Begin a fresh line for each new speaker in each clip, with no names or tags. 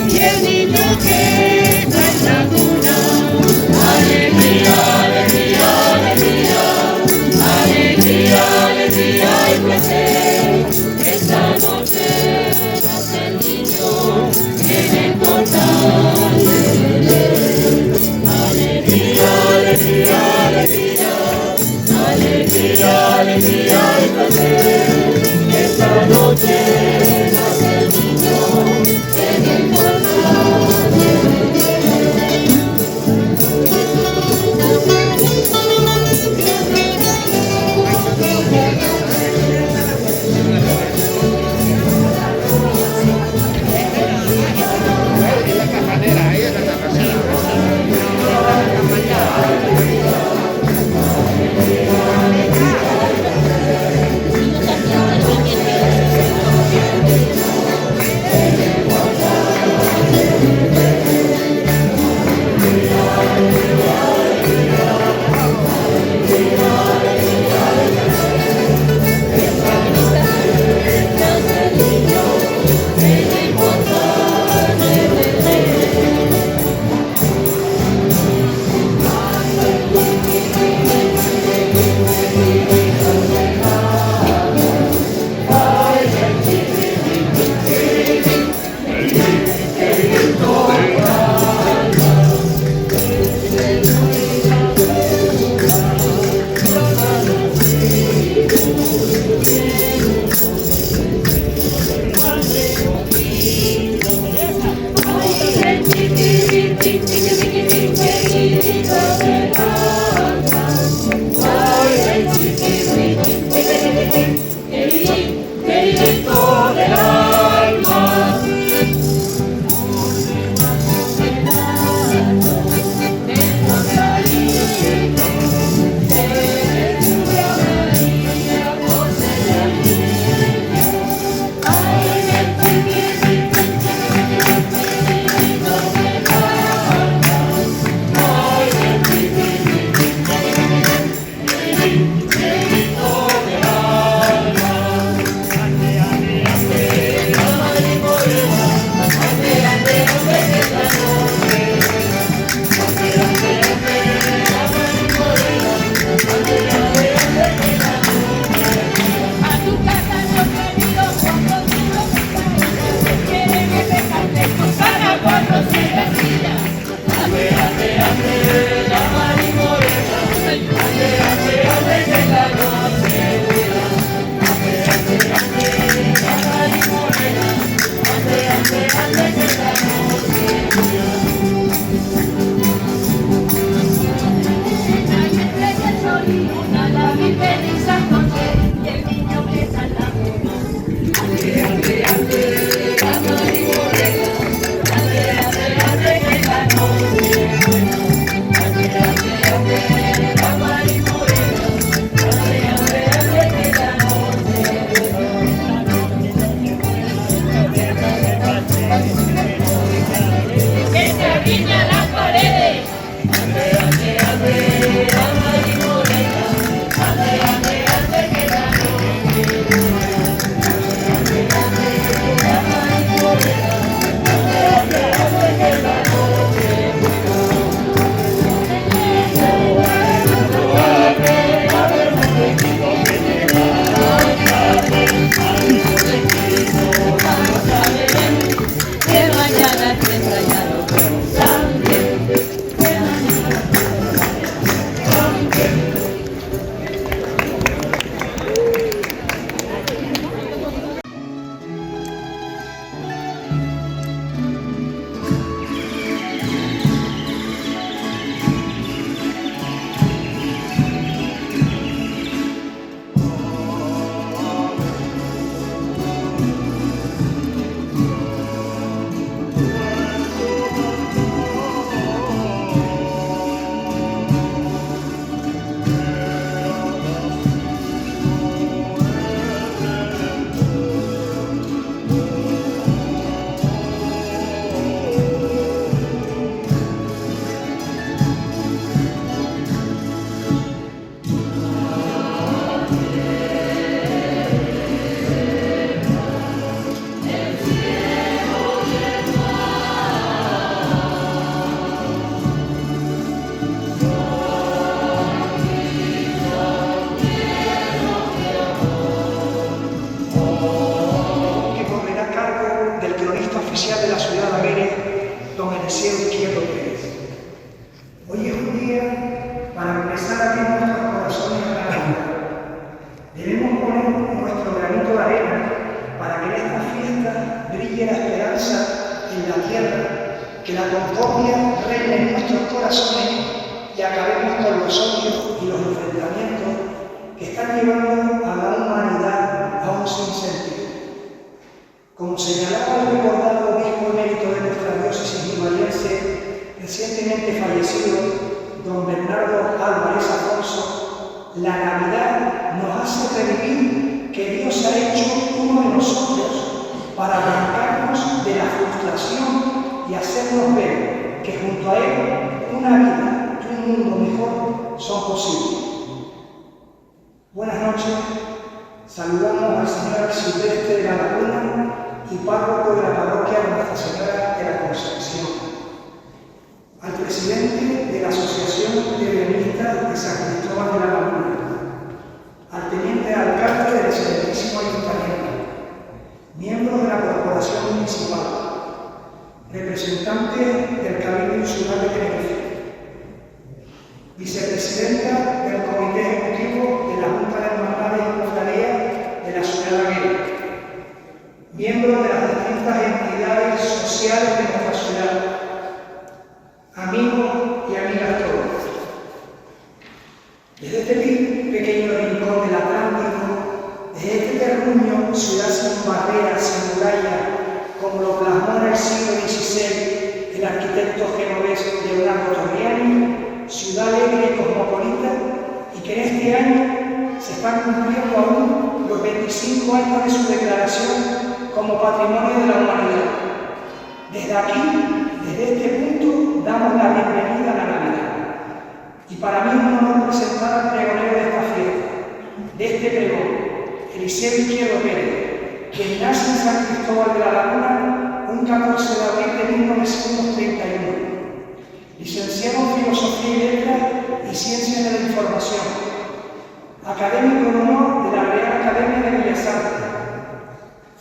Y el niño que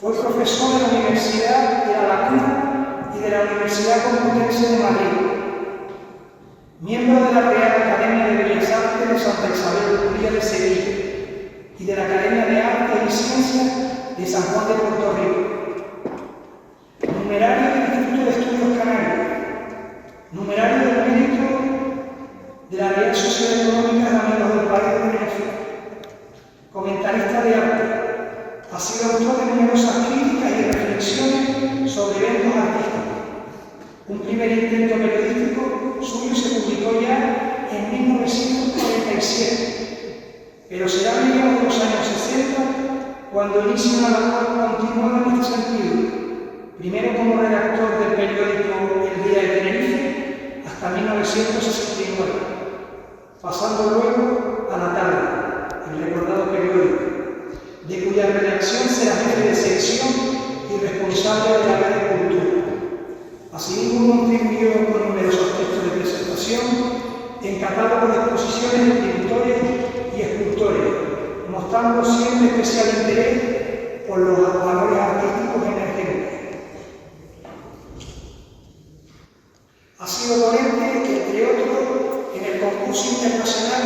Fue profesor de la Universidad de La Laguna y de de la Universidad Complutense de Madrid, miembro de la Real Academia de Bellas Artes de Santa Isabel María de Sevilla y de la Academia de Arte y Ciencias de San Juan de Puerto Rico, numerario del Instituto de Estudios Canarios, numerario del Mérito de la Real Sociedad Económica de Amigos del País de Venezuela, comentarista de arte. Ha sido autor de numerosas críticas y reflexiones sobre eventos artísticos. Un primer intento periodístico suyo se publicó ya en 1947, pero será a mediados de los años 60 cuando inicia una labor continuada en este sentido, primero como redactor del periódico El Día de Tenerife hasta 1969, pasando luego a La Tarde, el recordado periódico, de cuya redacción será jefe de sección y responsable de la red de cultura. Asimismo, contribuyó con numerosos textos de presentación en catálogos de exposiciones de pintores y escultores, mostrando siempre especial interés por los valores artísticos emergentes. Ha sido ponente, entre otros, en el concurso internacional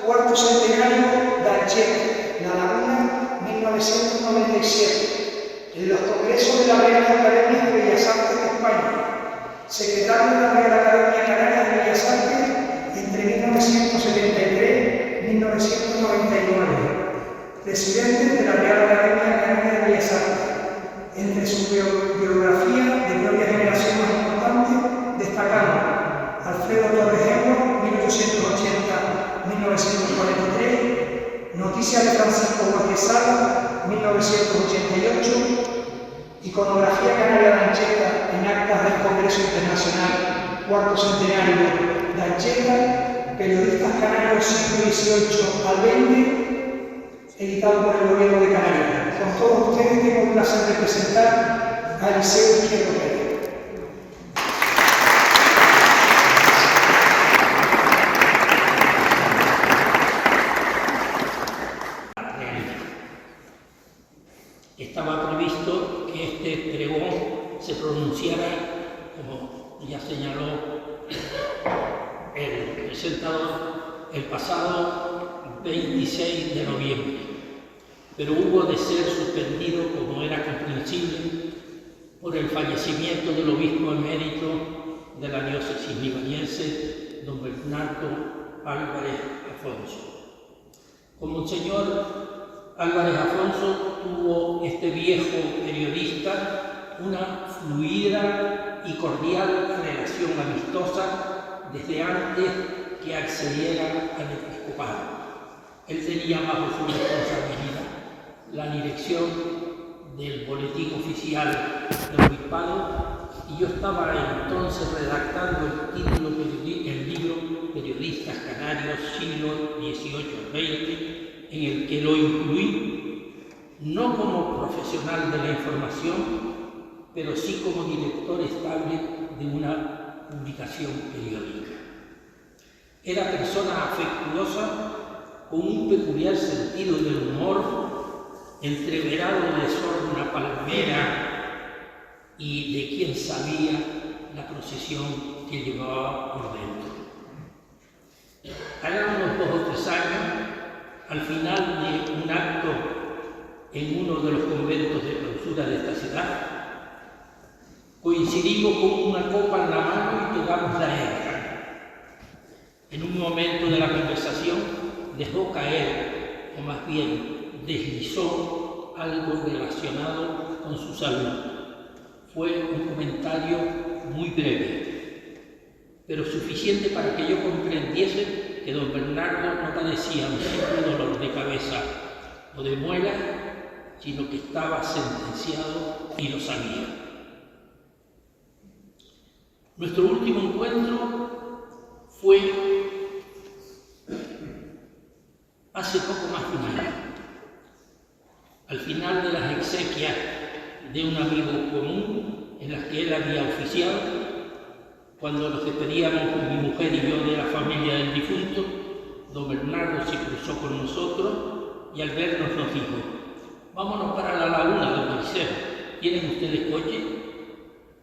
Cuarto Centenario de Ancheta, La Laguna, 1997, en los congresos de la Real Academia de Bellas Artes de España, secretario de la Real Academia Canaria de Bellas Artes entre 1973 y 1999, presidente de la Real Academia Canaria de Bellas Artes. Entre su biografía de propia generación más importante destacamos Alfredo Torres Edwards, 1880-1943, Noticias de Francisco Guajesala, 1988, Iconografía Canaria de Ancheta en actas del Congreso Internacional Cuarto Centenario de Ancheta, Periodistas Canarios siglo XVIII al XX, editado por el Gobierno de Canarias. Con todos ustedes tengo el placer de presentar a Eliseo Izquierdo Pérez.
Estaba previsto que este pregón se pronunciara, como ya señaló el presentador, el pasado 26 de noviembre, pero hubo de ser suspendido, como era comprensible, por el fallecimiento del obispo emérito de la diócesis libaniense, don Bernardo Álvarez Afonso. Como Monseñor Álvarez Afonso tuvo este viejo periodista una fluida y cordial relación amistosa desde antes que accediera al episcopado. Él tenía bajo su responsabilidad la dirección del boletín oficial del obispado y yo estaba entonces redactando el libro Periodistas Canarios siglo XVIII-XX, en el que lo incluí, no como profesional de la información, pero sí como director estable de una publicación periódica. Era persona afectuosa, con un peculiar sentido del humor, entreverado de sorna palmera y de quien sabía la procesión que llevaba por dentro. Hará unos 2 o 3 años, al final de un acto en uno de los conventos de clausura de esta ciudad, coincidimos con una copa en la mano y tocamos la hebra. En un momento de la conversación dejó caer, o más bien deslizó, algo relacionado con su salud. Fue un comentario muy breve, pero suficiente para que yo comprendiese que don Bernardo no padecía un simple dolor de cabeza o de muela, sino que estaba sentenciado y lo sabía. Nuestro último encuentro fue hace poco más de un año, al final de las exequias de un amigo común en las que él había oficiado. Cuando nos despedíamos, mi mujer y yo, de la familia del difunto, don Bernardo se cruzó con nosotros y al vernos nos dijo: vámonos para La Laguna, don Eliseo, ¿tienen ustedes coche?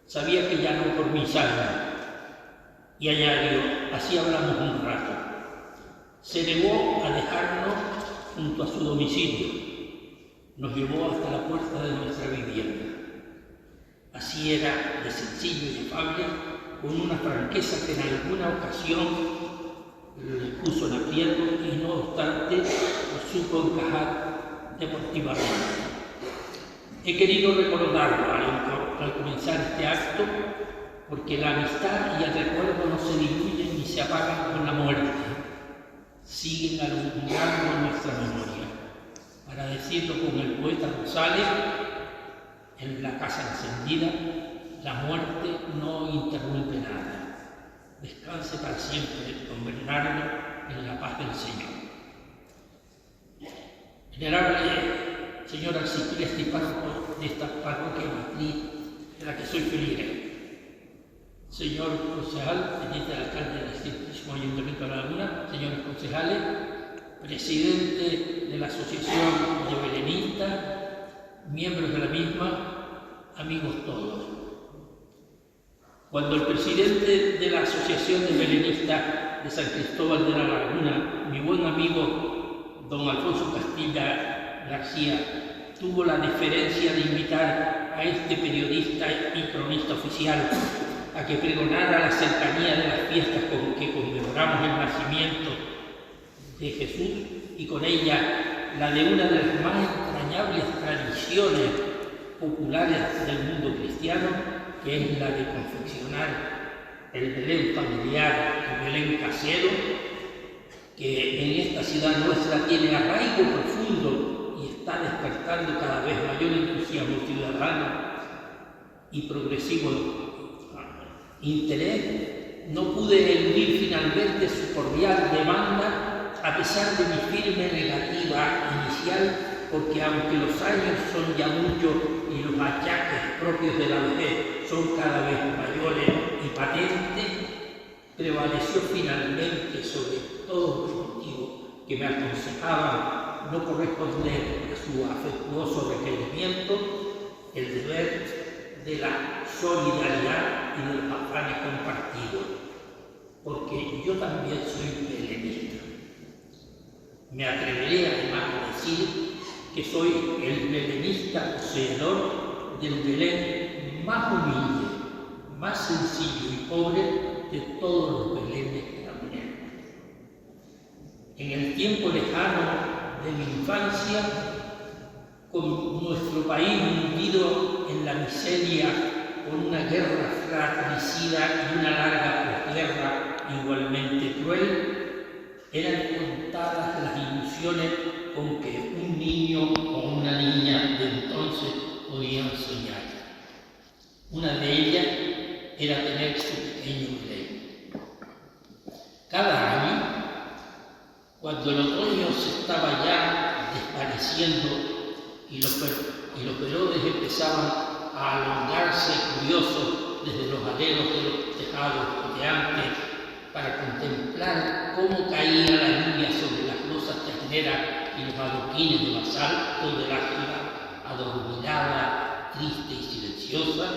Sabía que ya no por mis años. Y añadió, así hablamos un rato. Se negó a dejarnos junto a su domicilio. Nos llevó hasta la puerta de nuestra vivienda. Así era de sencillo y afable, con una franqueza que en alguna ocasión le puso en aprieto y no obstante lo supo encajar deportivamente. He querido recordarlo al comenzar este acto porque la amistad y el recuerdo no se diluyen ni se apagan con la muerte, siguen alumbrando nuestra memoria. Para decirlo con el poeta Rosales, en La casa encendida, la muerte no interrumpe nada. Descanse para siempre, don Bernardo, en la paz del Señor. Venerable señor arcipreste y párroco de esta parroquia matriz de la que soy feligre, señor concejal, teniente alcalde del distintísimo Ayuntamiento de La Laguna, señores concejales, presidente de la Asociación de Belenistas, miembros de la misma, amigos todos. Cuando el presidente de la Asociación de Belenistas de San Cristóbal de La Laguna, mi buen amigo don Alfonso Castilla García, tuvo la deferencia de invitar a este periodista y cronista oficial a que pregonara la cercanía de las fiestas con que conmemoramos el nacimiento de Jesús y con ella la de una de las más entrañables tradiciones populares del mundo cristiano, que es la de confeccionar el Belén familiar, el Belén casero, que en esta ciudad nuestra tiene arraigo profundo y está despertando cada vez mayor entusiasmo ciudadano y progresivo interés. No pude eludir finalmente su cordial demanda a pesar de mi firme negativa inicial, porque aunque los años son ya muchos y los achaques propios de la vejez son cada vez mayores y patentes, prevaleció finalmente sobre todo los motivos que me aconsejaban no corresponder a su afectuoso requerimiento el deber de la solidaridad y de los afanes compartidos, porque yo también soy belenista. Me atreveré además a decir que soy el belenista poseedor del Belén más humilde, más sencillo y pobre de todos los belenes que la tenemos. En el tiempo lejano de mi infancia, con nuestro país hundido en la miseria, con una guerra fratricida y una larga posguerra igualmente cruel, eran contadas las ilusiones con que un niño o una niña de entonces podían soñar. Una de ellas era tener su pequeño Belén. Cada año, cuando el otoño se estaba ya desvaneciendo y los velodes empezaban a alongarse curiosos desde los aleros de los tejados goteantes para contemplar cómo caía la lluvia sobre las losas chacineras y los adoquines de basalto de la ciudad adormilada, triste y silenciosa,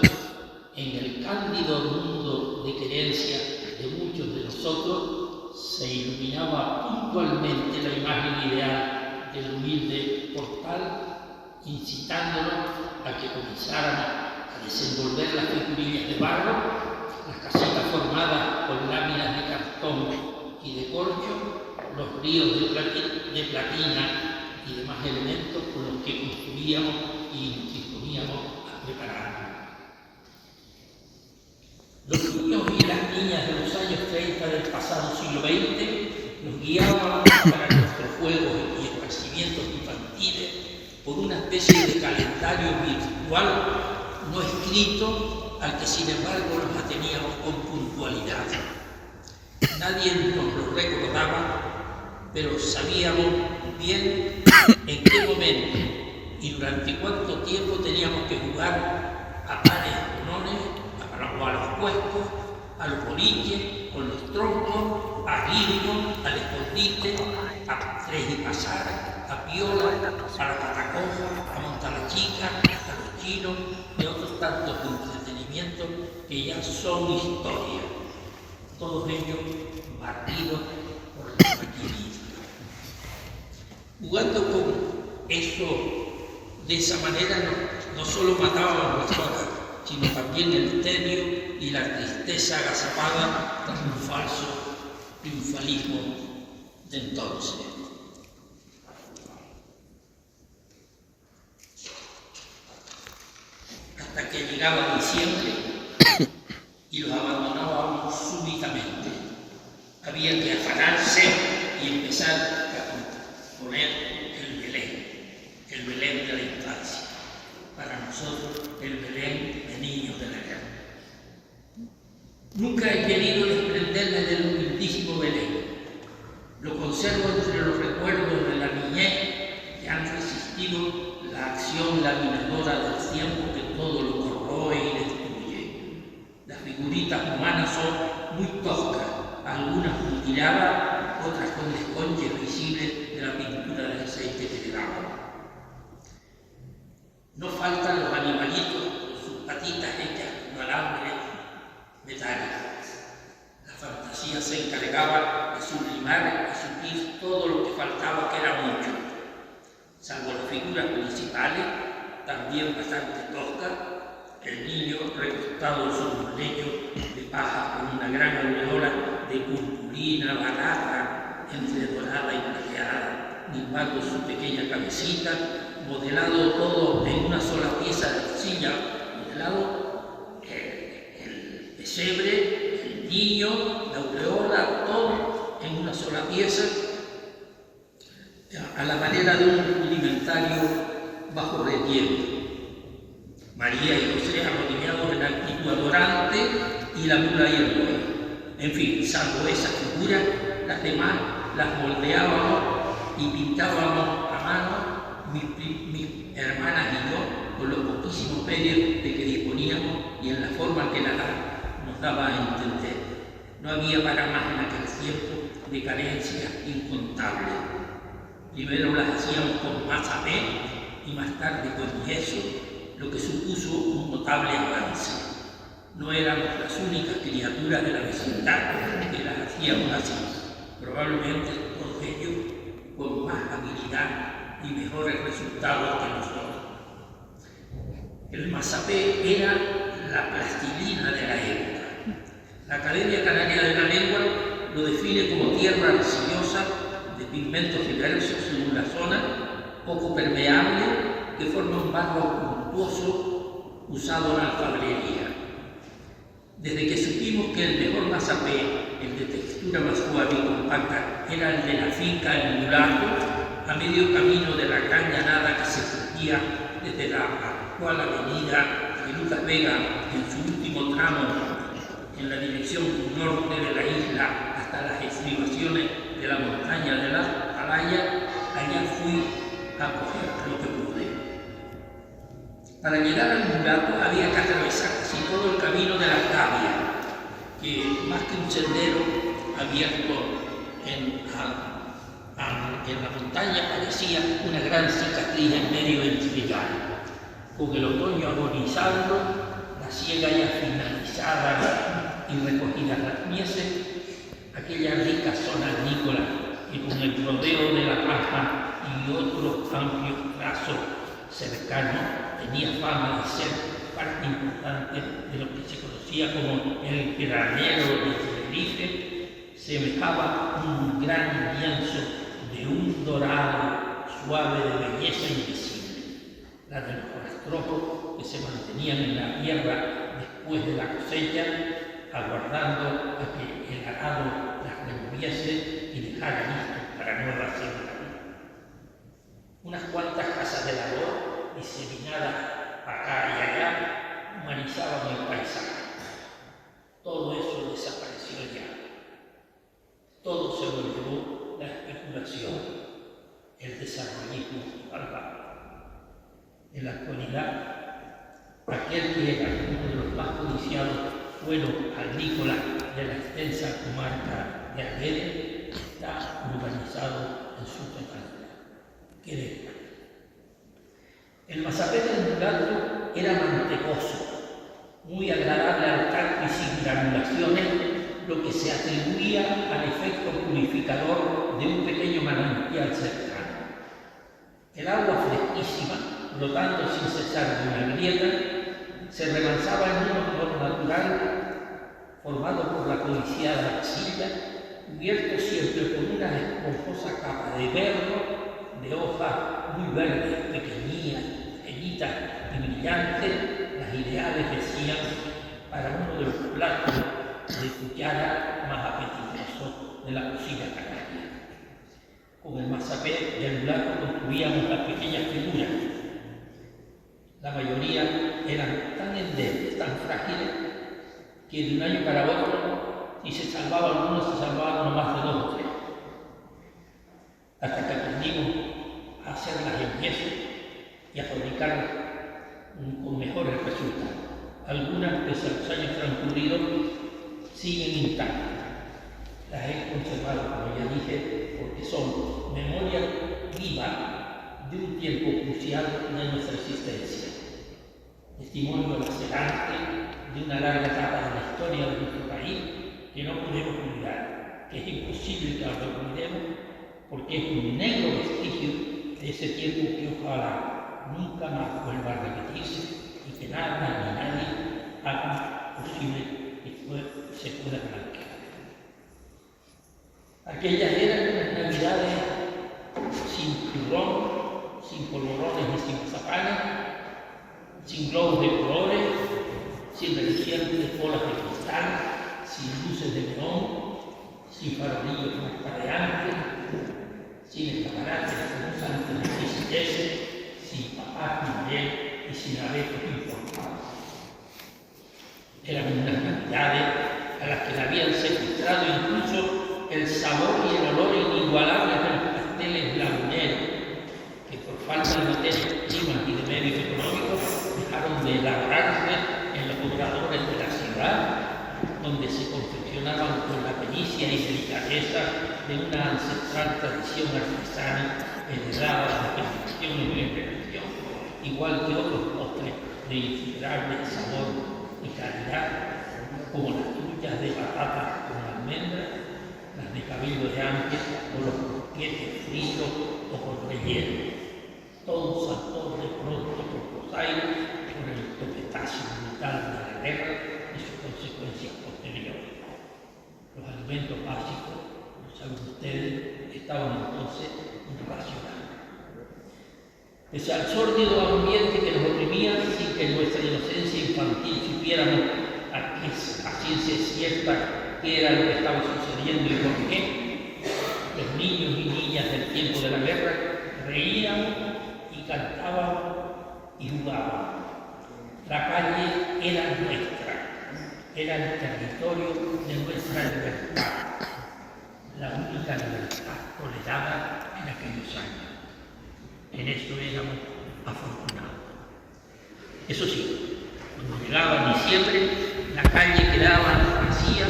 en el cándido mundo de querencia de muchos de nosotros se iluminaba puntualmente la imagen ideal del humilde portal, incitándonos a que comenzáramos a desenvolver las figurillas de barro, las casitas formadas con láminas de cartón y de corcho, los ríos de platina y demás elementos con los que construíamos y nos disponíamos a prepararnos. Los niños y las niñas de los años 30 del pasado siglo XX nos guiaban para nuestros juegos y esparcimientos infantiles por una especie de calendario virtual no escrito al que sin embargo nos ateníamos con puntualidad. Nadie nos lo recordaba, pero sabíamos bien en qué momento y durante cuánto tiempo teníamos que jugar a pares conones, o a los puestos, a los boliches, con los troncos, a guirnos, al escondite, a tres y pasar, a piola, a la patacoja, a montar la chica, a los chinos y otros tantos entretenimientos acontecimientos que ya son historia, todos ellos barridos por la maquinita. Jugando con eso, de esa manera, no solo matábamos las horas, sino también el tedio y la tristeza agazapada tras un falso triunfalismo de entonces. Hasta que llegaba diciembre y los abandonábamos súbitamente. Había que afanarse y empezar a poner el Belén de la infancia. Para nosotros, el Belén de niños de la guerra. Nunca he querido desprenderme del humildísimo Belén. Lo conservo entre los recuerdos de la niñez que han resistido la acción laminadora del tiempo que todo lo corroe y destruye. Las figuritas humanas son muy toscas, algunas mutiladas, otras con desconches visibles de la pintura de aceite que le daban. No faltan los animalitos con sus patitas hechas con alambre metálicas. La fantasía se encargaba de sublimar y suplir todo lo que faltaba, que era mucho. Salvo las figuras principales, también bastante toscas, el niño recostado en su lecho de paja con una gran aureola de purpurina barata, entre dorada y plateada, limando su pequeña cabecita, modelado todo en una sola pieza de arcilla, modelado el pesebre, el niño, la aureola, todo en una sola pieza, a la manera de un rudimentario bajo relieve. María y José arrodillados en la actitud adorante y la mula y el buey. En fin, salvo esa figura, las demás las moldeábamos y pintábamos a mano, mis hermanas y yo, con los poquísimos medios de que disponíamos y en la forma que la edad nos daba a entender. No había para más en aquel tiempo de carencias incontables. Primero las hacíamos con mazapé y más tarde con yeso, lo que supuso un notable avance. No éramos las únicas criaturas de la vecindad que las hacíamos así, probablemente todos ellos con más habilidad y mejores resultados que nosotros. El mazapé era la plastilina de la época. La Academia Canaria de la Lengua lo define como tierra arcillosa de pigmentos diversos según la zona, poco permeable, que forma un barro untuoso usado en alfarería. Desde que supimos que el mejor mazapé, el de textura más suave y compacta, era el de la finca El Mulato, a medio camino de la gran llanada que se surgía desde la actual avenida de Lucas Vega en su último tramo en la dirección norte de la isla hasta las estribaciones de la montaña de la Atalaya, allá fui a coger lo que pude. Para llegar al Mulato había que atravesar casi todo el camino de la Arcavia, que más que un sendero abierto en la montaña parecía una gran cicatriz en medio del trigal. Con el otoño agonizando, la siega ya finalizada y recogidas las mieses, aquella rica zona agrícola que con el rodeo de la paja y otros amplios trazos cercanos tenía fama de ser parte importante de lo que se conocía como el granero de Tenerife, semejaba un gran lienzo de un dorado suave de belleza invisible. La de los rastrojos que se mantenían en la tierra después de la cosecha, aguardando a que el arado las removiese y dejara listos para nueva siembra. Unas cuantas casas de labor, diseminadas acá y allá, humanizaban el paisaje. Todo eso desapareció ya. Todo se lo llevó la especulación, el desarrollismo salvaje. En la actualidad, aquel que era uno de los más codiciados suelos agrícolas de la extensa comarca de Alguere está urbanizado en su totalidad. ¿Qué de? El mazapé del Mulato era mantecoso, muy agradable al tacto y sin granulaciones, lo que se atribuía al efecto purificador de un pequeño manantial cercano. El agua fresquísima, brotando sin cesar de una grieta, se remansaba en un olor natural formado por la codiciada arcilla, cubierto siempre por una esponjosa capa de berro, de hojas muy verdes, pequeñitas y brillantes, las ideales decían para uno de los platos de cuchara más apetitosos de la cocina canaria. Con el mazapé y el mulato construíamos las pequeñas figuras. La mayoría eran tan endebles, tan frágiles, que de un año para otro, si se salvaban algunos, se salvaban no más de 2 o 3. Hasta que aprendimos a hacerlas en yeso y a fabricarlas con mejores resultados. Algunas, pese a los años transcurridos, siguen intactas. Las he conservado, como ya dije, porque son memoria viva de un tiempo crucial de nuestra existencia. Testimonio lacerante de una larga etapa de la historia de nuestro país que no podemos olvidar, que es imposible que lo olvidemos, porque es un negro vestigio de ese tiempo que ojalá nunca más vuelva a repetirse y que nada ni nadie haga posible que se pueda blanquear. Aquellas eran unas navidades sin turrón, sin polvorones y sin mazapanes, sin globos de colores, sin relucientes bolas de cristal, sin luces de neón, sin farolillos transparentes, sin escaparates antes de visites, sin papás Noel y sin abetos informados. Eran unas navidades a las que le habían secuestrado incluso el sabor y el olor inigualables de los pasteles laguneros, que por falta de materias primas y de medios económicos dejaron de elaborarse en los obradores de la ciudad, donde se confeccionaban con la pericia y delicadeza de una ancestral tradición artesana heredada de generación en generación, igual que otros postres de insuperable sabor y calidad, como las truchas de patata con almendras, las de cabello de ángel o los croquetes fritos o con relleno. Todo un sabor de pronto por los aires por el topetazo brutal de la guerra y sus consecuencias posteriores. Los alimentos básicos, lo saben ustedes, estaban entonces racionados. Pese al sórdido ambiente que nos oprimía, sin que en nuestra inocencia infantil supiéramos a ciencia cierta qué era lo que estaba sucediendo y por qué, los niños y niñas del tiempo de la guerra reían y cantaban y jugaban. La calle era nuestra, era el territorio de nuestra libertad, la única libertad tolerada en aquellos años. En esto éramos afortunados. Eso sí, cuando llegaba diciembre, la calle quedaba vacía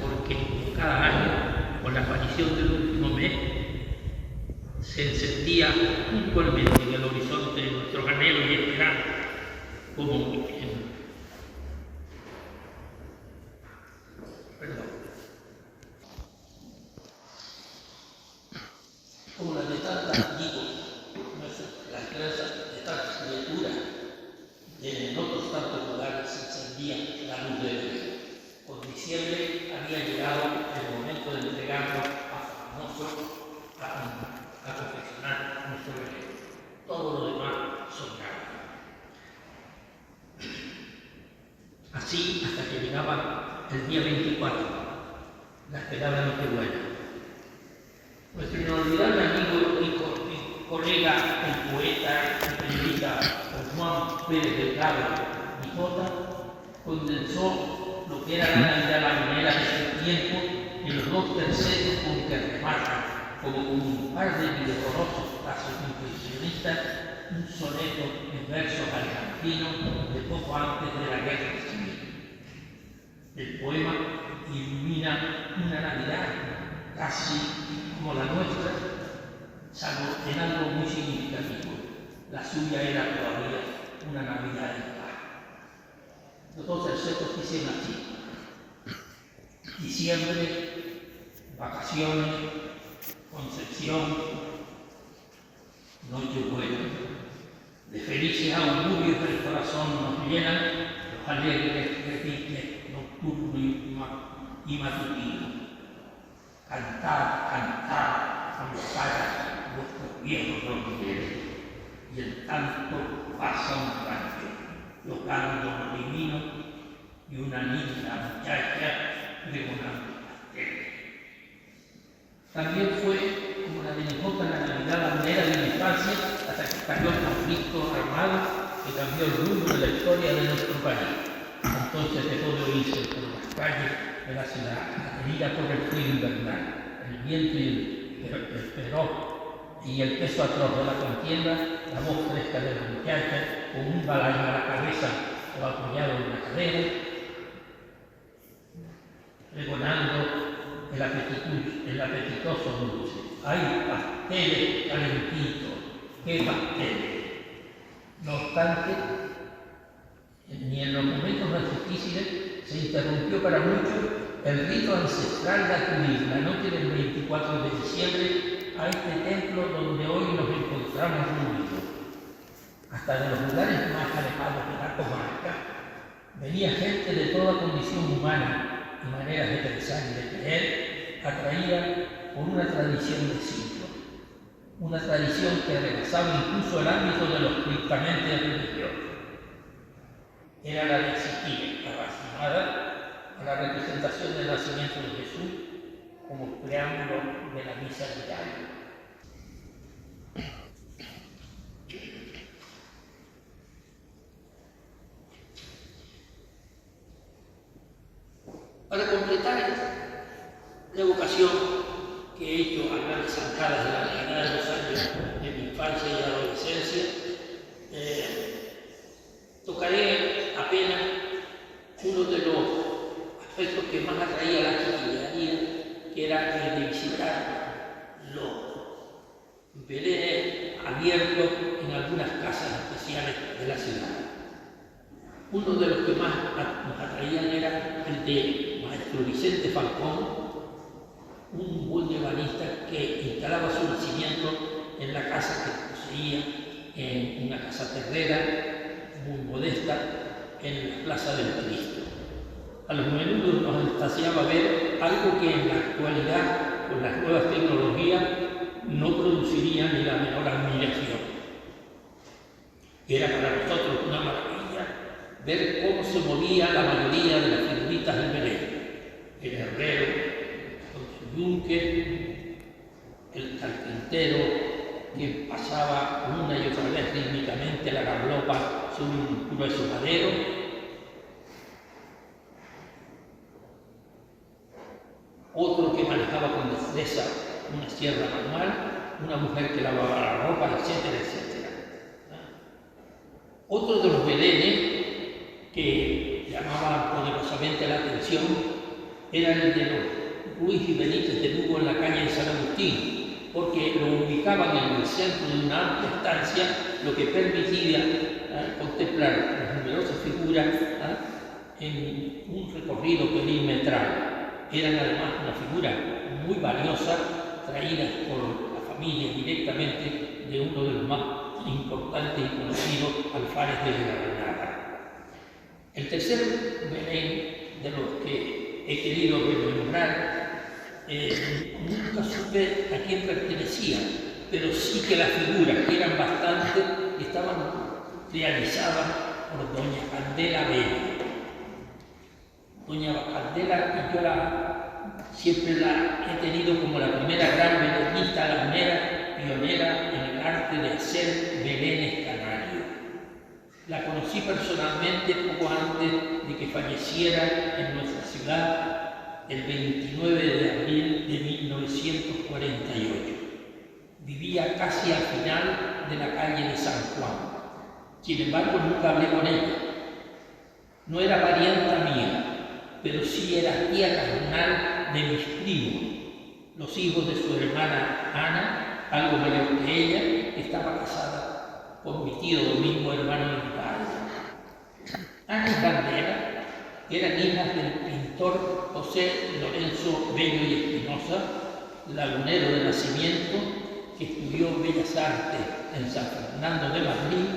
porque cada año, con la aparición del último mes, se encendía puntualmente en el horizonte de nuestros anhelos y esperanzas, como la de tantas, digo, las clases de tantas criaturas, en otros tantos lugares se encendía la luz de Dios. Por diciembre había llegado el momento de entregarnos a confeccionar nuestro veneno. Todo lo demás soñaba. Así hasta que llegaba el día 24, la esperada Nochebuena. Nuestro inolvidable amigo y colega, el poeta y periodista Juan Pérez Delgado Mijota, condensó lo que era la Navidad lagunera de su tiempo en los 2 terceros con que rematan, como un par de vigorosos casos impresionistas, un soneto en versos argentinos de poco antes de la guerra civil. El poema ilumina una Navidad casi como la nuestra, salvo en algo muy significativo. La suya era todavía una Navidad en paz. Los dos terceros hicieron así. Diciembre, vacaciones, Concepción, Nochebuena. De felices augurios del corazón nos llenan los alegres repiques nocturnos y matutinos. Cantad, cantad, cantar vuestros viejos roqueros, y el canto pasa un rancho, tocando divino y una linda muchacha pregonando pasteles. También fue como la de mi boca en la Navidad la manera de mi infancia, hasta que cayó el conflicto armado que cambió el rumbo de la historia de nuestro país. Entonces dejó de oírse por las calles de la ciudad, atenida por el frío invernal, el viento y el feroz y el peso atroz de la contienda, la voz fresca de la muchacha, con un balazo a la cabeza o apoyado en la cadera, pregonando el apetitoso dulce. ¡Ay, pasteles calentitos! ¡Qué pasteles! No obstante, ni en los momentos más difíciles se interrumpió para muchos el rito ancestral de acudir la noche del 24 de diciembre a este templo donde hoy nos encontramos reunidos. Hasta de los lugares más alejados de la comarca venía gente de toda condición humana y maneras de pensar y de creer, atraída por una tradición de siglos, una tradición que rebasaba incluso el ámbito de lo estrictamente religioso. Era la de asistir relacionada a la representación del nacimiento de Jesús como preámbulo de la misa diaria. Para completar la evocación que he hecho a grandes zancadas de la realidad de los años de mi infancia y adolescencia, tocaré apenas uno de los aspectos que más atraía a la chiquillería, que era el de visitar los belenes abiertos en algunas casas especiales de la ciudad. Uno de los que más nos atraían era el de maestro Vicente Falcón, un buen ebanista que instalaba su nacimiento en la casa que poseía, en una casa terrera muy modesta, en la Plaza del Cristo. A los menudos nos extasiaba ver algo que en la actualidad, con las nuevas tecnologías, no produciría ni la menor admiración. Era para nosotros una maravilla ver cómo se movía la mayoría de las figuritas del Belén. El herrero con su yunque, el carpintero que pasaba una y otra vez rítmicamente la garlopa sobre un grueso madero, otro que manejaba con destreza una sierra manual, una mujer que lavaba la ropa, etcétera, etcétera. Otro de los belenes que llamaba poderosamente la atención era el de los Ruiz y Benítez de Lugo en la calle de San Agustín, porque lo ubicaban en el centro de una amplia estancia, lo que permitía contemplar las numerosas figuras en un recorrido perimetral. Eran además una figura muy valiosa, traída por la familia directamente de uno de los más importantes y conocidos alfares de la Granada. El tercer Belén de los que he querido remembrar, nunca supe a quién pertenecía, pero sí que las figuras, que eran bastantes, estaban realizadas por doña Candela Bello. Doña Candela, yo siempre la he tenido como la primera gran belenista lagunera, pionera en el arte de hacer belenes canarios. La conocí personalmente poco antes de que falleciera en nuestra ciudad el 29 de abril de 1948. Vivía casi al final de la calle de San Juan. Sin embargo, nunca hablé con ella. No era parienta mía, pero sí era tía carnal de mis primos, los hijos de su hermana Ana, algo mayor que ella, que estaba casada con mi tío Domingo, hermano de mi padre. Ana y Candela que eran hijas del pintor José Lorenzo Bello y Espinosa, lagunero de nacimiento, que estudió Bellas Artes en San Fernando de Madrid,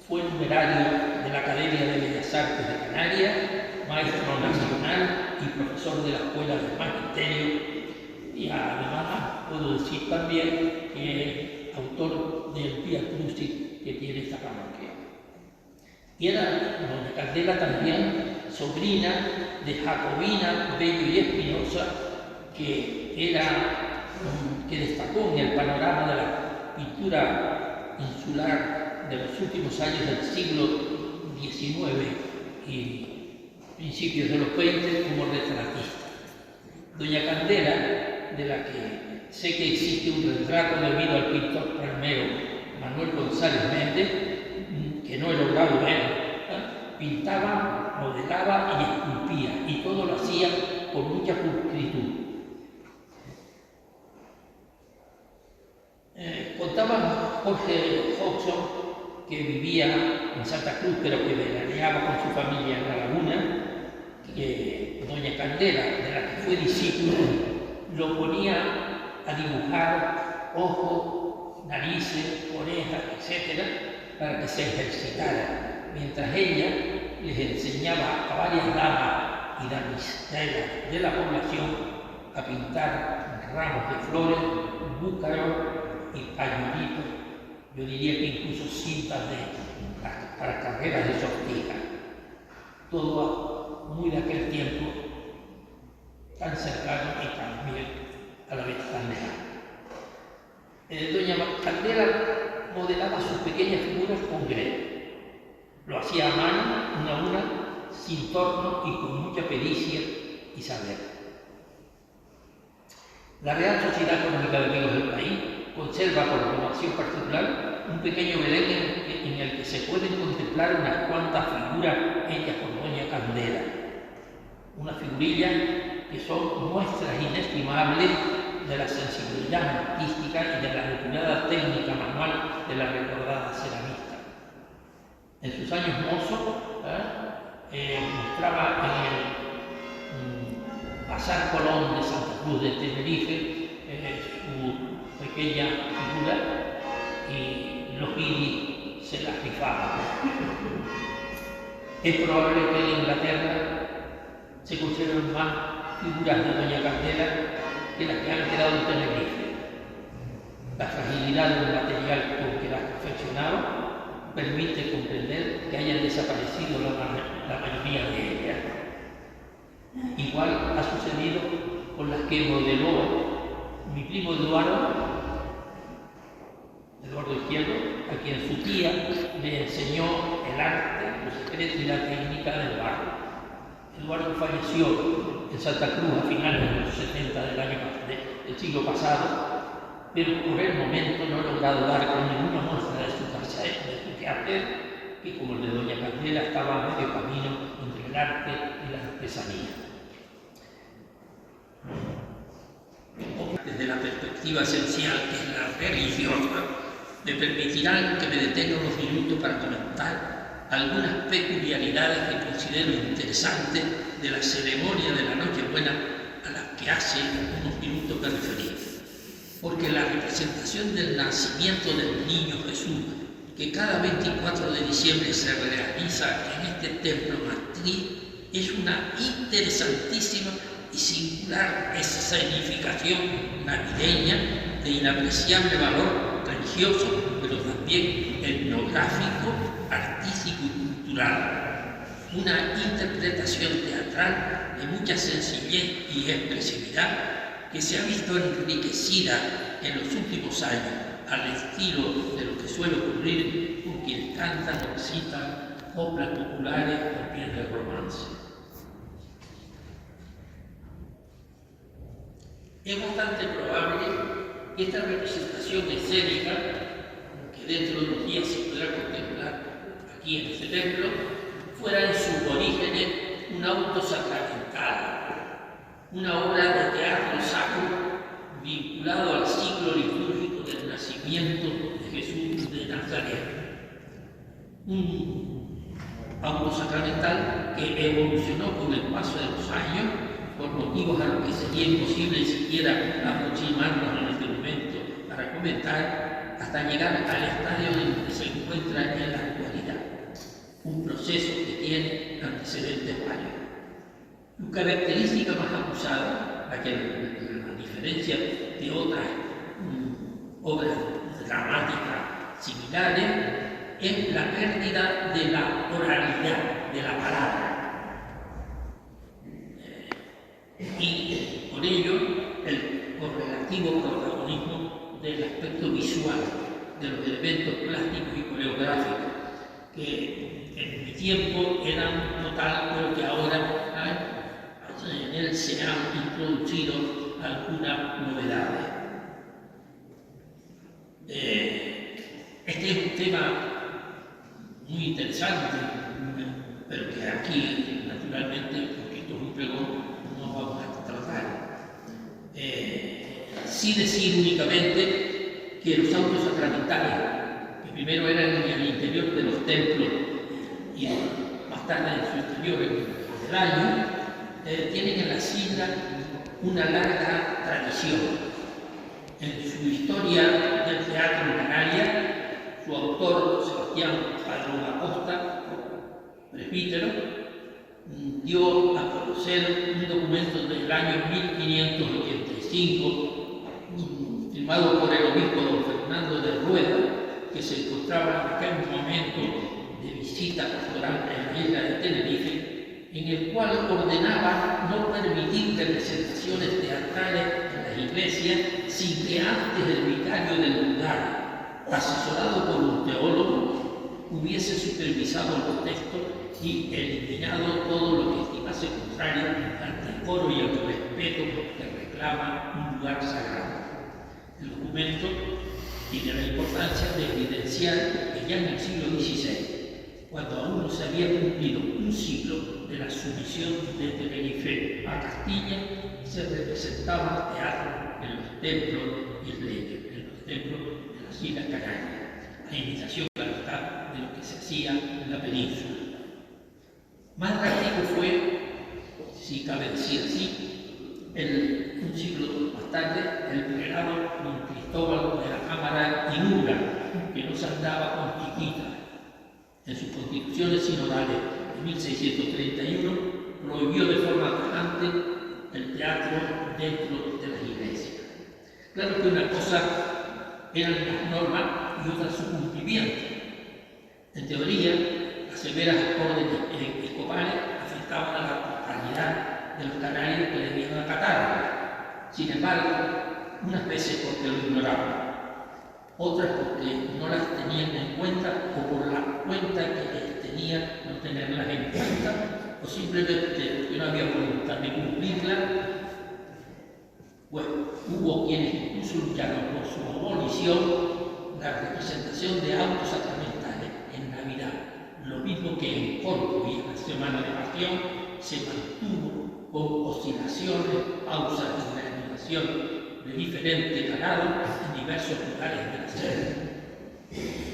fue numerario de la Academia de Bellas Artes de Canarias, maestro nacional y profesor de la Escuela de Magisterio, y además puedo decir también que es autor del Vía Crucis que tiene esta parroquia. Y era doña Candela también sobrina de Jacobina Bello y Espinosa, que destacó en el panorama de la pintura insular de los últimos años del siglo XIX y principios de los XX como retratista. Doña Candela, de la que sé que existe un retrato debido al pintor palmero Manuel González Méndez, que no he logrado ver, pintaba, modelaba y esculpía, y todo lo hacía con mucha pulcritud. Contaba Jorge Hodgson, que vivía en Santa Cruz, pero que veraneaba con su familia en La Laguna, que doña Candela, de la que fue discípulo, lo ponía a dibujar ojos, narices, orejas, etc., para que se ejercitara, mientras ella les enseñaba a varias damas y damiselas de la población a pintar ramos de flores, búcaros y pañuelitos, yo diría que incluso cintas para carreras de sortija. Todo muy de aquel tiempo, tan cercano y también a la vez tan lejano. Doña Candela modelaba sus pequeñas figuras con grego. Lo hacía a mano, una a una, sin torno y con mucha pericia y saber. La Real Sociedad Económica de Amigos del País conserva por donación particular un pequeño Belén en el que se pueden contemplar unas cuantas figuras hechas por doña Candela. Unas figurillas que son muestras inestimables de la sensibilidad artística y de la depurada técnica manual de la recordada ceramista. En sus años mozos, mostraba en el Bazar Colón de Santa Cruz de Tenerife su pequeña figura y los guiris se la rifaban. Es probable que en Inglaterra se conserven más figuras de doña Candela que las que han quedado en Tenerife. La fragilidad del material con que las confeccionaba permite comprender que hayan desaparecido la mayoría de ellas. Igual ha sucedido con las que modeló mi primo Eduardo Izquierdo, a quien su tía le enseñó el arte, los secretos y la técnica del barro. Eduardo falleció en Santa Cruz a finales de los 70 del siglo pasado, pero por el momento no he logrado dar con ninguna muestra de su quehacer, que como el de doña Candela estaba a medio camino entre el arte y la artesanía. Desde la perspectiva esencial que es la religiosa, me permitirán que me detenga unos minutos para comentar algunas peculiaridades que considero interesantes de la ceremonia de la Nochebuena a las que hace unos minutos me referí. Porque la representación del nacimiento del niño Jesús, que cada 24 de diciembre se realiza en este templo matriz, es una interesantísima y singular escenificación navideña de inapreciable valor religioso, pero también etnográfico, artístico y cultural. Una interpretación teatral de mucha sencillez y expresividad que se ha visto enriquecida en los últimos años al estilo de lo que suele ocurrir con quienes cantan o recitan coplas populares o piezas de romance. Es bastante probable que esta representación escénica, que dentro de unos días se podrá contemplar aquí en este templo, fuera en sus orígenes un auto sacramental, una obra de teatro sacro vinculado al ciclo litúrgico del nacimiento de Jesús de Nazaret. Un auto sacramental que que evolucionó con el paso de los años por motivos a los que sería imposible siquiera aproximarnos en este momento para comentar, hasta llegar al estadio en el que se encuentra en la actualidad. Un proceso que tiene antecedentes varios. Su característica más acusada, la que a diferencia de otras obras dramáticas similares, es la pérdida de la oralidad, de la palabra. Y por ello, el correlativo protagonismo del aspecto visual, de los elementos plásticos y coreográficos, que en mi tiempo eran total, pero que ahora en él se han introducido algunas novedades. Este es un tema muy interesante, pero que aquí, naturalmente, porque esto es un pregón, no vamos a tratar. Sí decir únicamente que los autos sacramentales, que primero eran en el interior de los templos y más tarde en su exterior, en el año, tienen en las islas una larga tradición. En su historia del teatro en Canarias, su autor, Sebastián Padrón Acosta, presbítero, dio a conocer un documento del año 1585, firmado por el obispo don Fernando de Rueda, que se encontraba en aquel momento de visita pastoral en la isla de Tenerife, en el cual ordenaba no permitir representaciones teatrales en las iglesias sin que antes el vicario del lugar, asesorado por un teólogo, hubiese supervisado los textos y eliminado todo lo que estimase contrario al decoro y al respeto que reclama un lugar sagrado. El documento tiene la importancia de evidenciar que ya en el siglo XVI, cuando aún no se había cumplido un siglo de la sumisión de Tenerife a Castilla, se representaba teatro en los templos isleños, en los templos de las Islas Canarias, a imitación de lo que se hacía en la península. Más drástico fue, si cabe decir así, un siglo más tarde, el prelado don Cristóbal de la Cámara Inura, que no se andaba con chiquitas. En sus constituciones sinodales de 1631 prohibió de forma tajante el teatro dentro de las iglesias. Claro que una cosa eran las normas y otra su cumplimiento. En teoría, las severas órdenes episcopales afectaban a la totalidad de los canarios que debían acatar. Sin embargo, unas veces porque lo ignoraban, otras porque no las tenían en cuenta o por la cuenta que les tenían no tenerlas en cuenta, o simplemente porque no había voluntad de cumplirlas. Bueno, hubo quienes incluso lucharon por su abolición. La representación de autos sacramentales en Navidad, lo mismo que en Corpus y en la Semana de Pasión, se mantuvo con oscilaciones, pausas y reanudación de diferente calado en diversos lugares de la sede.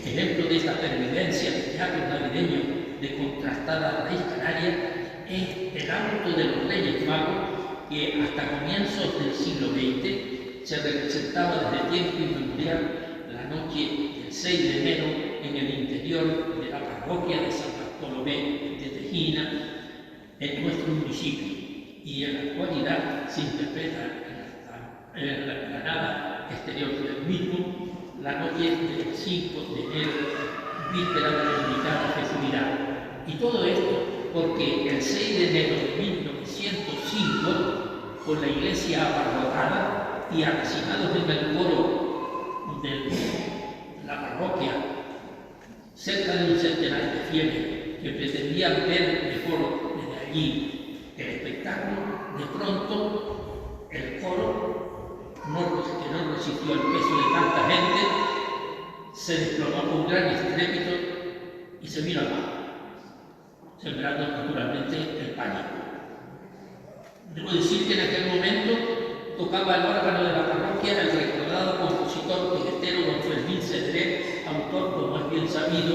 Ejemplo de esta pervivencia de teatro navideño de contrastada raíz canaria es el hábito de los Reyes Magos, que hasta comienzos del siglo XX se representaba desde tiempo inmemorial la noche del 6 de enero en el interior de la parroquia de San Bartolomé de Tejina, en nuestro municipio, y en la actualidad se interpreta en la explanada exterior del mismo la noche del 5 de enero, víspera de la indicada festividad. Y todo esto porque el 6 de enero de 1905, con la iglesia abarrotada y arrecinados en el coro de la parroquia, cerca de un centenar de fieles que pretendían ver mejor desde allí el espectáculo, de pronto el coro, que no resistió el peso de tanta gente, se desplomó con gran estrépito y se vino abajo, sembrando naturalmente el pánico. Debo decir que en aquel momento tocaba el órgano de la parroquia el recordado compositor tijetero don Fermín Cedré, autor, como es bien sabido,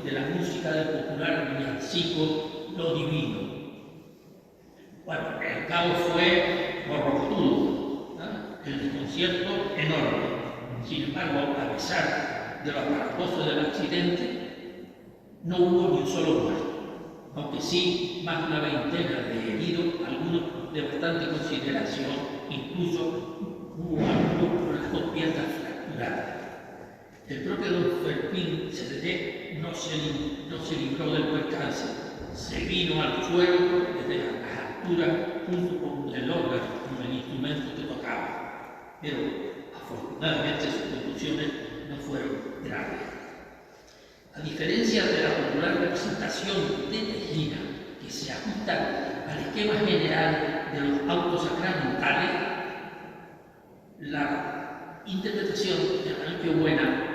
de la música del popular villancico Lo Divino. recao fue morrocotudo, ¿no? El desconcierto enorme. Sin embargo, a pesar de lo aparatoso del accidente, no hubo ni un solo muerto, aunque sí más de una veintena de heridos, algunos de bastante consideración, incluso hubo algunos con las dos piernas fracturadas. El propio don Fermín Cederé no se libró del percance, se vino al suelo desde las alturas junto con el órgano, con el instrumento que tocaba, pero afortunadamente sus conclusiones no fueron graves. A diferencia de la popular representación de Tejina, que se ajusta al esquema general de los autos sacramentales, la interpretación de Rancho Buena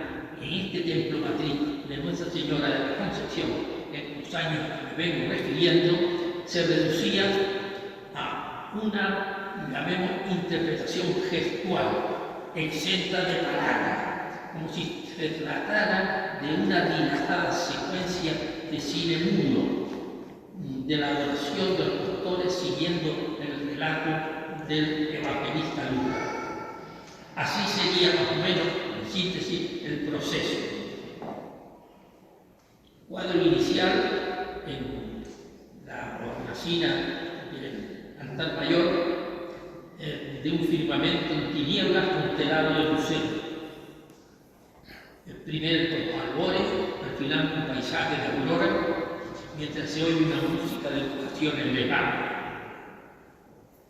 en este templo matriz de Nuestra Señora de la Concepción, en los años que me vengo refiriendo, se reducía a una, llamemos, interpretación gestual, exenta de palabras, como si se tratara de una dilatada secuencia de cine mudo, de la adoración de los pastores siguiendo el relato del evangelista Lucas. Así sería más o menos, en síntesis, el proceso. Cuadro inicial en la hornacina del altar mayor, de un firmamento en tinieblas contelado de lucero. El primer con los albores, perfilando un paisaje de aurora, mientras se oye una música de vocaciones lejanas.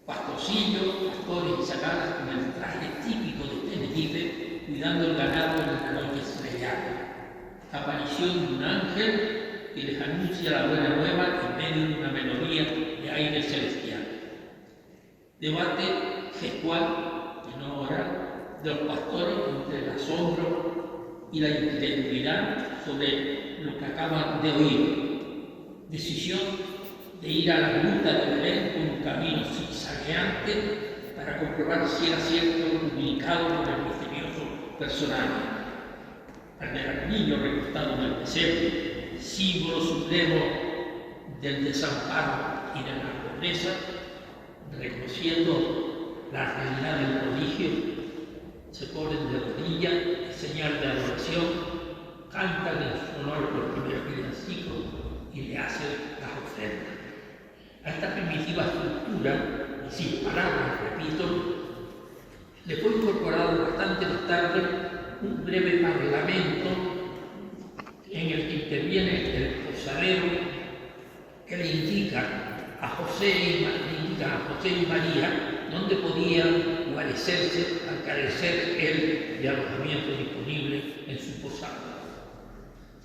Pastorcillos, pastores y sacadas con el traje típico de Tenerife, cuidando el ganado en la noche estrellada. Aparición de un ángel que les anuncia la buena nueva en medio de una melodía de aire celestial. Debate gestual, que no oral, de los pastores entre el asombro y la incredulidad sobre lo que acaban de oír. Decisión de ir a la gruta de Belén con un camino zigzagueante para comprobar si era cierto lo comunicado por el misterioso personaje. Al ver al niño recostado en el pesebre, símbolo supremo del desamparo y de la pobreza, reconociendo la realidad del prodigio, se ponen de rodillas en señal de adoración, cantan en su honor por primer villancico y le hacen las ofrendas. A esta primitiva estructura, y sin palabras, repito, le fue incorporado bastante más tarde un breve parlamento en el que interviene el posadero que le indica a José y María dónde podían guarecerse al carecer él de alojamiento disponible en su posada.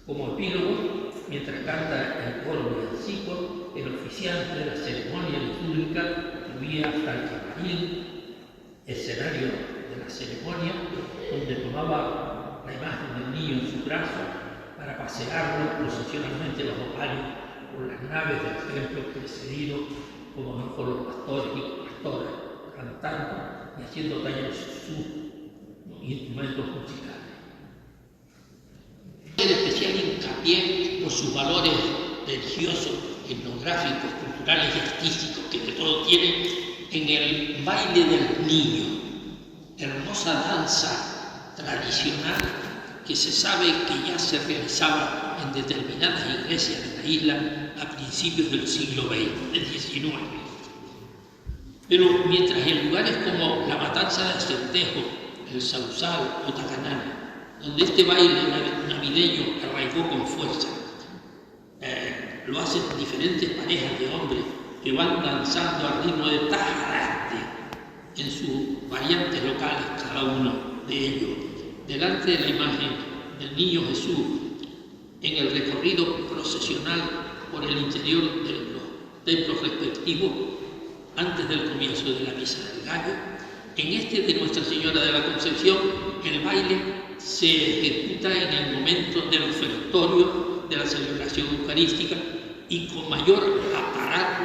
Como epílogo, mientras canta el coro villancico, el oficiante de la ceremonia litúrgica subía hasta el camarín, escenario de la ceremonia, donde tomaba la imagen del niño en su brazo para pasearlo procesionalmente los ovarios por las naves del templo precedido como mejor los pastores y pastoras, cantando y haciendo tallar sus instrumentos musicales. El especial hincapié por sus valores religiosos, etnográficos, culturales y artísticos que de todo tiene en el baile del niño, hermosa danza tradicional que se sabe que ya se realizaba en determinadas iglesias de la isla a principios del siglo XIX. Pero mientras en lugares como la Matanza de Centejo, el Sausal o Tacanana, donde este baile navideño arraigó con fuerza, lo hacen diferentes parejas de hombres que van danzando al ritmo de tajarate en sus variantes locales, cada uno de ellos, delante de la imagen del niño Jesús, en el recorrido procesional por el interior de los templos respectivos, antes del comienzo de la misa del gallo. En este de Nuestra Señora de la Concepción, el baile se ejecuta en el momento del ofertorio de la celebración eucarística y con mayor aparato,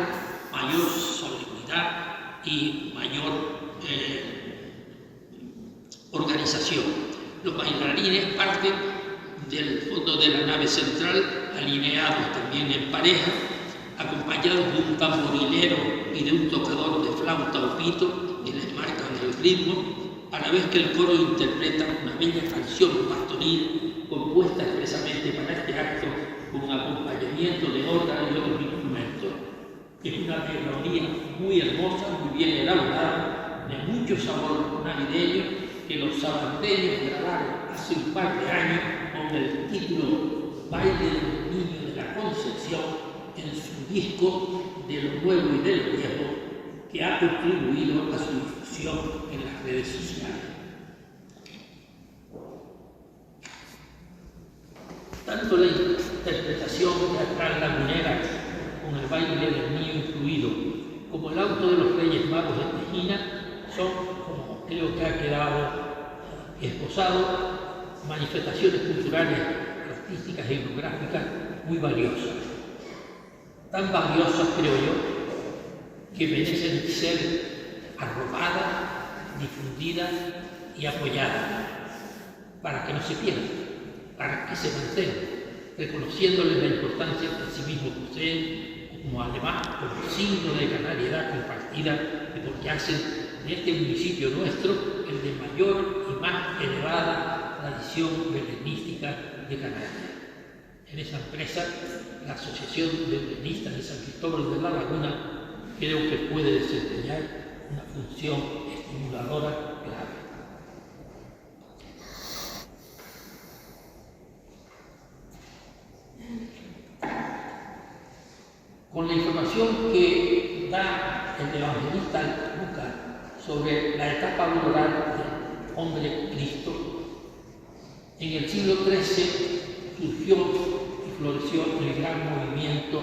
mayor solemnidad y mayor organización. Los bailarines parten del fondo de la nave central, alineados también en pareja, acompañados de un tamborilero y de un tocador de flauta o pito que les marcan el ritmo, a la vez que el coro interpreta una bella canción pastoril compuesta expresamente para este acto con acompañamiento de órgano y otros instrumentos. Es una melodía muy hermosa, muy bien elaborada, de mucho sabor navideño, que los sabandeños grabaron hace un par de años con el título Baile del Niño de la Concepción en su disco De lo Nuevo y de lo Viejo, que ha contribuido a su difusión en las redes sociales. Tanto la interpretación teatral lagunera con el baile del niño incluido, como el auto de los Reyes Magos de Tejina, son, como creo que ha quedado esbozado, manifestaciones culturales, artísticas e etnográficas muy valiosas. Tan valiosas, creo yo, que merecen ser arropadas, difundidas y apoyadas, para que no se pierdan, para que se mantengan, reconociéndoles la importancia que en sí mismos poseen, como además como signo de canariedad compartida y porque hacen de este municipio nuestro el de mayor y más elevada tradición belenística de Canarias. En esa empresa, la Asociación de Belenistas de San Cristóbal de la Laguna creo que puede desempeñar una función estimuladora clave. Con la información que da el evangelista Lucas sobre la etapa rural del hombre Cristo, en el siglo XIII surgió y floreció el gran movimiento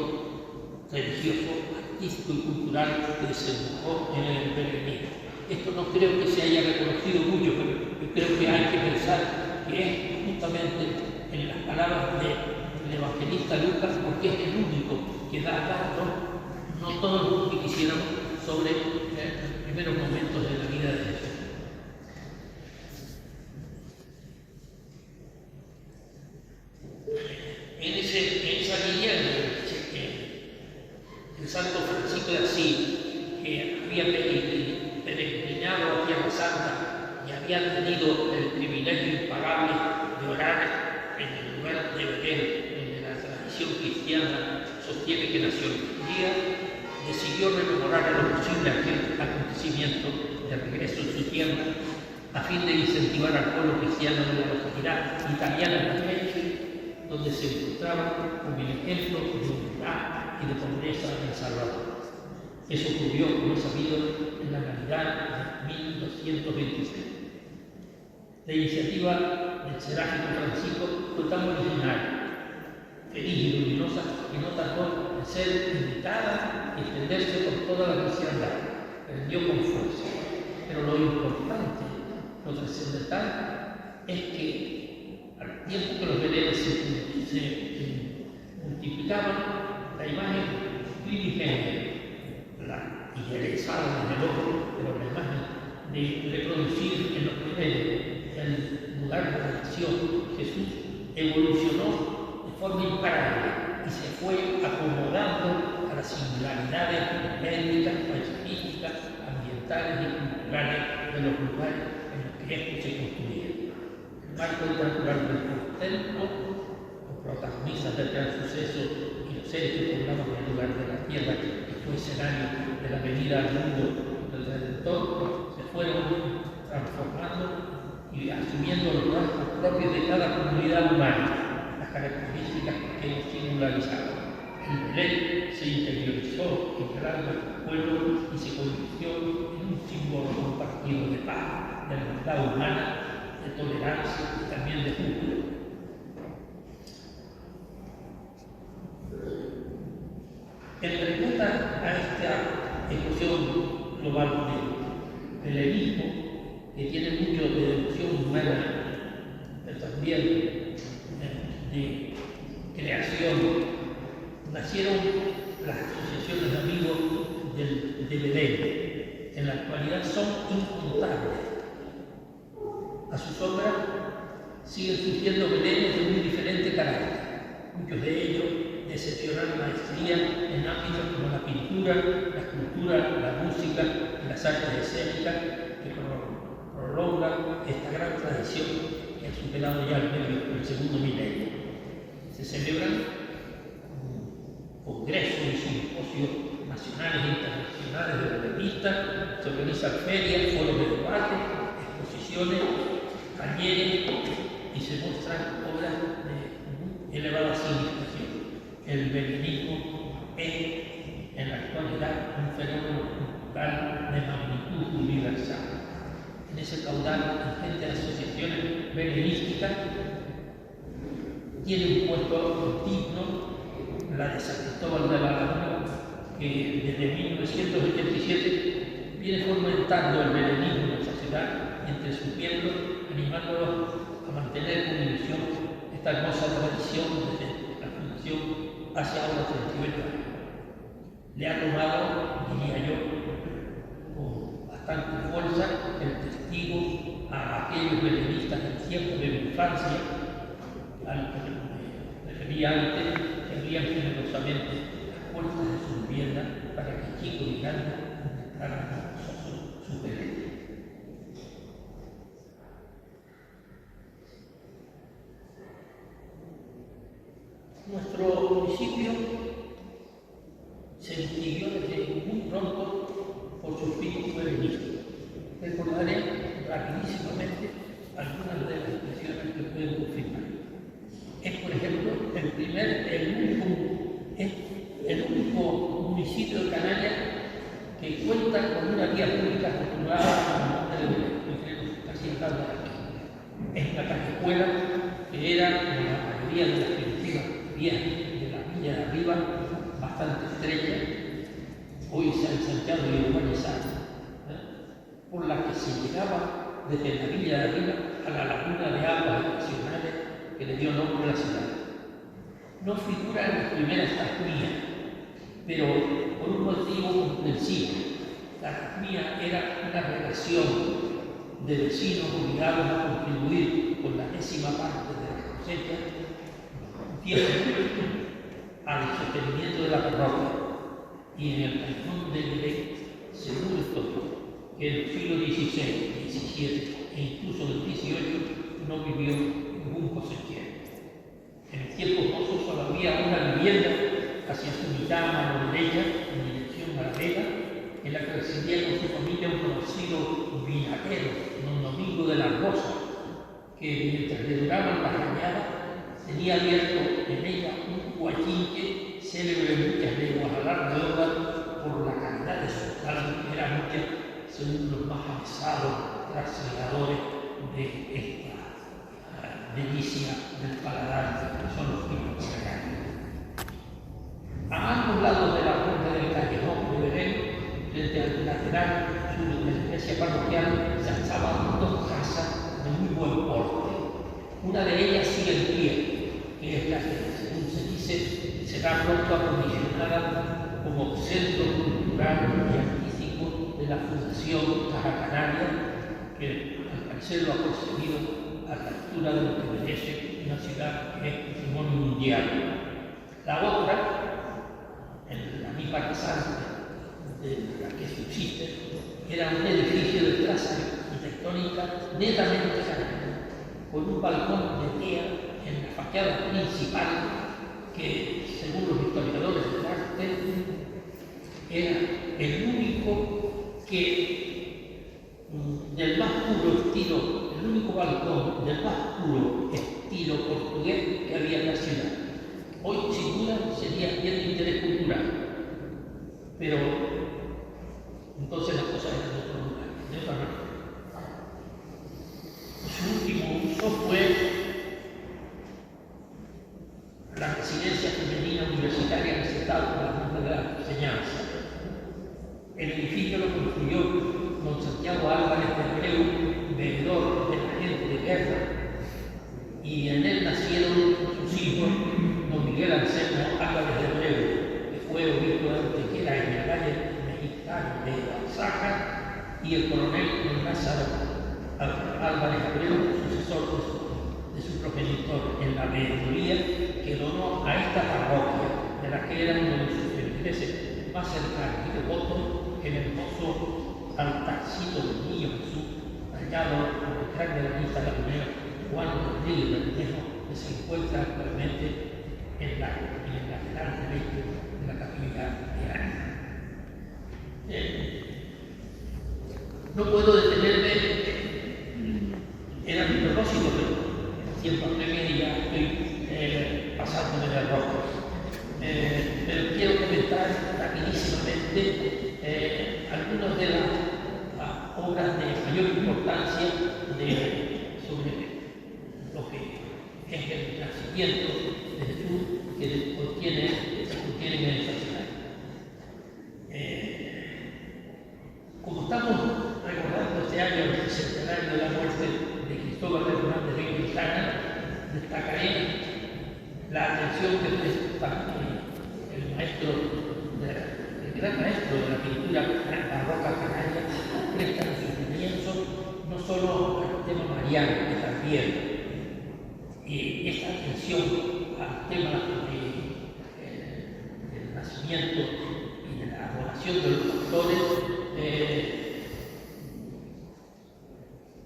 religioso, artístico y cultural que desembocó en el belenismo. Esto no creo que se haya reconocido mucho, pero yo creo que hay que pensar que es justamente en las palabras del evangelista Lucas, porque es el único que da datos, no todos los que quisiéramos, sobre los primeros momentos de la vida de Jesús. En esa línea, el santo Francisco de Asís, que había peregrinado a Tierra Santa y había tenido el privilegio impagable de orar en el lugar de Belén, donde la tradición cristiana sostiene que nació en día, decidió rememorar a lo posible aquel acontecimiento de regreso en su tierra, a fin de incentivar al pueblo cristiano de la localidad italiana de Lecce, donde se encontraba como el ejemplo de humildad y de pobreza en El Salvador. Eso ocurrió, como es sabido, en la Navidad de 1223. La iniciativa del seráfico Francisco fue tan original, feliz y luminosa, que no tardó en ser invitada y extenderse por toda la cristiandad. Prendió con fuerza. Pero lo importante, lo trascendental, es que al tiempo que los belenes se multiplicaban, la imagen primigenia, la idealizada desde luego, pero la imagen de reproducir en los belenes el lugar de la nación Jesús evolucionó de forma imparable y se fue acomodando a las singularidades étnicas, paisajísticas, ambientales y culturales de los lugares en los que esto se construía. El marco natural del templo, los protagonistas del gran suceso y los seres que poblaban el lugar de la tierra, que fue escenario de la venida al mundo del Redentor, se fueron transformando y asumiendo los rasgos propios de cada comunidad humana, las características que nos singularizaban. El Belén se interiorizó en el alma del pueblo y se convirtió en un símbolo compartido de paz, de hermandad humana, de tolerancia y también de júbilo. En respuesta a esta explosión global del belenismo, que tiene mucho de devoción humana, pero también de creación, nacieron las asociaciones de amigos de Belén. En la actualidad son incontables. A su sombra siguen surgiendo belenes de muy diferente carácter, muchos de ellos excepcional maestría en ámbitos como la pintura, la escultura, la música y las artes escénicas que prolongan esta gran tradición que ha superado ya el segundo milenio. Se celebran congresos y simposios nacionales e internacionales de revistas, se organizan ferias, foros de debate, exposiciones, talleres y se muestran obras de elevada significación. El belenismo es en la actualidad un fenómeno cultural de magnitud universal. En ese caudal ingente de asociaciones belenísticas tiene un puesto digno la de San Cristóbal de la Laguna, que desde 1987 viene fomentando el belenismo en nuestra ciudad y entre sus miembros, animándolos a mantener con ilusión esta hermosa tradición desde la fundación hace ahora 38 años. Le ha tomado, diría yo, con bastante fuerza el testigo a aquellos belenistas del tiempo de mi infancia, al que me refería antes, que abrían generosamente las puertas de su vivienda para que chicos y grandes entraran a su Belén. Nuestro municipio se distinguió desde muy pronto por su espíritu belenista. Recordaré rapidísimamente algunas de las expresiones que pueden confirmar. Es, por ejemplo, el único municipio de Canarias que cuenta con una vía pública titulada con el nombre de Belén, casi al lado de aquí. Es una callejuela que era, como la mayoría de las primitivas vías de la Villa de Arriba, bastante estrecha, hoy se ha ensanchado y urbanizado, por la que se llegaba desde la Villa de Arriba a la laguna de aguas estacionales que le dio nombre a la ciudad. No figura en las primeras tasmías, pero por un motivo comprensible. La tasmía era una relación de vecinos obligados a contribuir con la 10ª parte de las cosechas al sostenimiento de la parroquia. Y en el cantón de Belén, según esto, que en el siglo XVI, XVII e incluso del XVIII no vivió ningún cosechero. En el tiempo mozo solo había una vivienda hacia su mitad a mano derecha, en dirección a la vega, en la que residía con su familia un conocido vinagero, don Domingo de la Rosa, que mientras le duraban las rañadas, tenía abierto en ella un guachinque célebre en muchas lenguas a la redonda por la calidad de su carne, que era mucha, según los más avanzados trasladadores de esta delicia del paladar, que son los tipos de carne. A ambos lados de la puerta del callejón de Belén, frente al lateral sur de la iglesia parroquial, se alzaban 2 casas de muy buen porte. Una de ellas sigue en pie, que es la que, según se dice, será pronto aprovisionada como centro cultural y artístico de la Fundación Caja Canaria, que al parecer lo ha conseguido a la altura de lo que merece una ciudad que es patrimonio mundial. La otra, en la misma casante de la que subsiste, era un edificio de traza arquitectónica netamente canaria, con un balcón de tea en la fachada principal que, según los historiadores del arte, era el único del más puro estilo, el único balcón del más puro estilo portugués que había en la ciudad. Hoy, sin duda, sería bien de interés cultural, pero entonces las cosas eran de otro lugar, de otra manera. Su último uso fue la residencia femenina universitaria que se estaba por la Junta de la Enseñanza. El edificio lo construyó don Santiago Álvarez de Abreu, veedor de la gente de guerra, y en él nacieron sus hijos, don Miguel Anselmo Álvarez de Abreu, que fue obispo de Antequera en la calle mexicana de Alzaja, y el coronel don Lázaro Álvarez de Abreu, sucesor de su progenitor en la veeduría que donó a esta parroquia la que era uno de sus feligreses más cercanos y devotos, el hermoso altarcito del Niño Jesús, hallado detrás de la lista lagunera Juan Rodríguez Bermejo, que se encuentra actualmente en el lateral derecho de la capilla de Ánima. No puedo detenerme, era mi propósito, pero el tiempo apremia y ya estoy pasándome de rosca. Pero quiero comentar rapidísimamente algunas de las obras de mayor importancia sobre lo que es el nacimiento de Jesús que contienen el sacerdocio. Como estamos recordando este año el centenario de la muerte de Cristóbal Hernández de Quintana, destacaré la atención que presta el gran maestro de la pintura barroca canaria, presta en su comienzo no solo al tema mariano, que también esta atención al tema del nacimiento y de la adoración de los pastores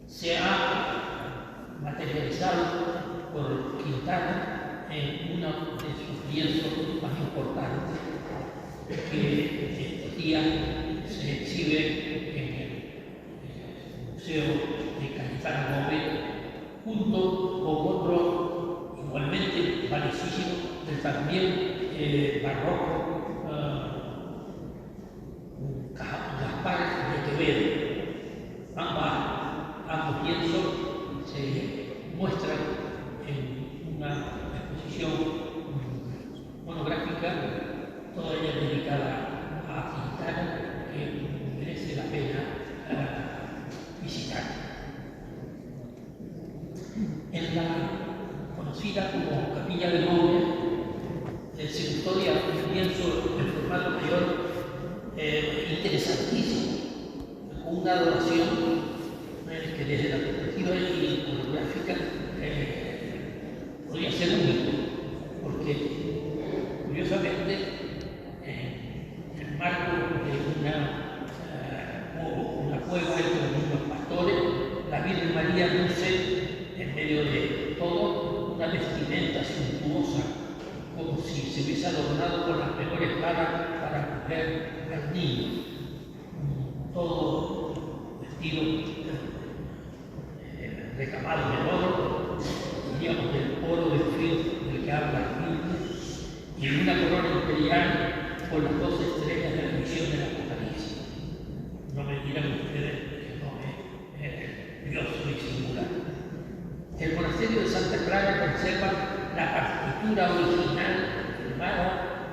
se ha materializado por Quintana en uno de sus lienzos más importantes, que estos días se exhibe en el Museo de Cayetano Gómez, junto con otro igualmente parecísimo del también barroco Gaspar de Quevedo. Ambos lienzos se muestran en una exposición monográfica, toda ella dedicada a Quintana, que merece la pena visitar. En la conocida como Capilla del Noble se custodia un lienzo en formato mayor interesantísimo, con una adoración que desde la perspectiva iconográfica podría ser único, porque curiosamente en el marco de una cueva hecha de unos pastores, la Virgen María luce en medio de todo una vestimenta suntuosa, como si se hubiese adornado con las mejores palas para acoger al niño, todo vestido recamado de oro, diríamos del oro de frío del que habla el Biblia, y en una corona imperial con las 12 estrellas de la misión del Apocalipsis. No me dirán ustedes que no es curioso y singular. El monasterio de Santa Clara conserva la partitura original firmada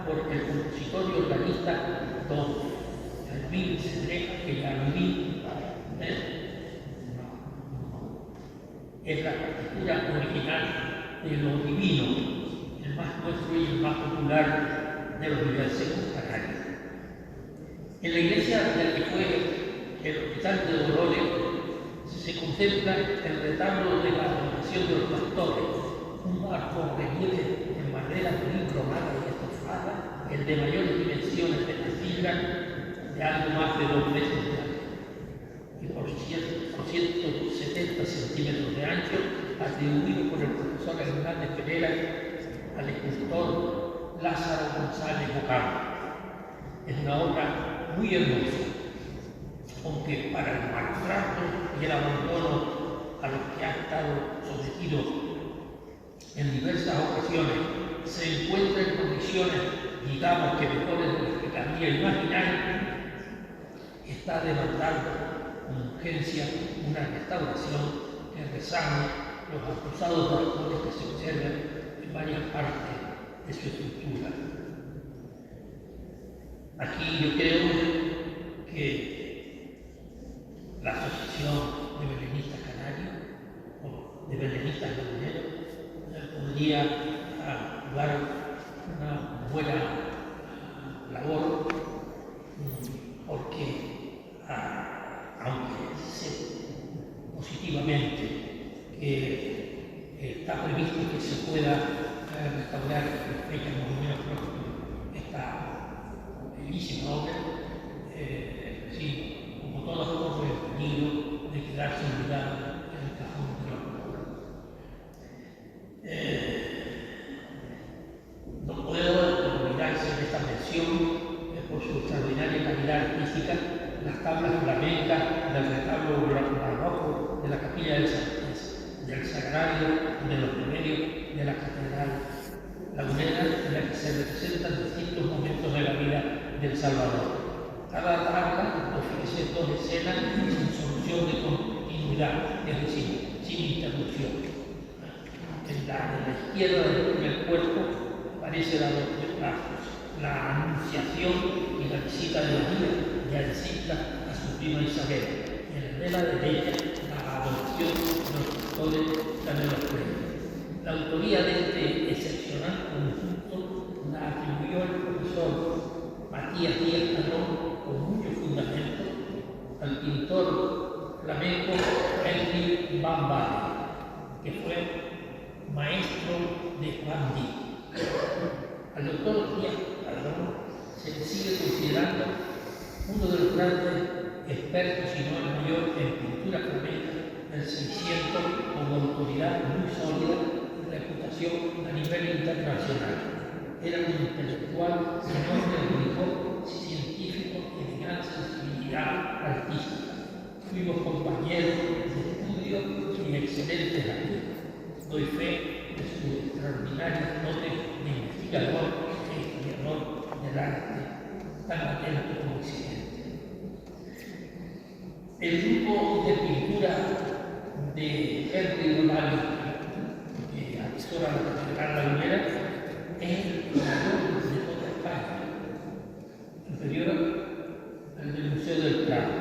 por el compositor y organista don Alvin Cedré, que ya viví. Es la partitura original de lo divino, el más nuestro y el más popular de los villancicos canarios. En la iglesia del que fue el hospital de Dolores se contempla el retablo de la adoración de los pastores, un marco relieve en madera policromada y estofada, el de mayores dimensiones de catedral, de algo más de 2 metros de alto y por 170 centímetros de ancho, atribuido por el profesor Hernández Pereira al escultor Lázaro González Bocano. Es una obra muy hermosa, aunque para el maltrato y el abandono a los que ha estado sometido en diversas ocasiones se encuentra en condiciones, digamos que mejores de las que cabría imaginar, está demandando con urgencia una restauración que resane los acusados autores que se observan en varias partes de su estructura. Aquí yo creo que la Asociación de Belenistas Canarios o de Belenistas Laguneros podría jugar una buena labor, porque aunque sé positivamente que está previsto que se pueda restaurar en fechas más o menos bellísima obra, sí, como todas corre el peligro de quedarse olvidada en el cajón del olvido. No puedo olvidarse de esta mención por su extraordinaria calidad artística, las tablas flamencas del retablo barroco de la capilla del Sagrario de los Remedios de la Catedral Lagunera, en la que se representan distintos momentos de la vida del Salvador. Cada tabla ofrece dos escenas sin solución de continuidad, es decir, sin interrupción. En la izquierda del cuerpo aparece la anunciación y la visita de María y Alcita a su prima Isabel. Y en la de la derecha, la adopción de los pastores de los Premios. La autoría de este excepcional conjunto la atribuyó el profesor Matías Díaz Calón con mucho fundamento al pintor flamenco Henry Van Baalen, que fue maestro de Juan Díaz. Al doctor Díaz Calón se le sigue considerando uno de los grandes expertos, si no el mayor, en pintura flamenca del 600, con autoridad muy sólida y reputación a nivel internacional. Era un intelectual de enorme rigor científico y de gran sensibilidad artística. Fuimos compañeros de estudio y excelentes amigos. Doy fe de su extraordinaria dote de investigador e historiador del arte, tan atento como exigente. El grupo de pintura de Henry Van Baalen, que atesora la Catedral Lagunera, es el mayor de toda España, superior al del Museo del Prado.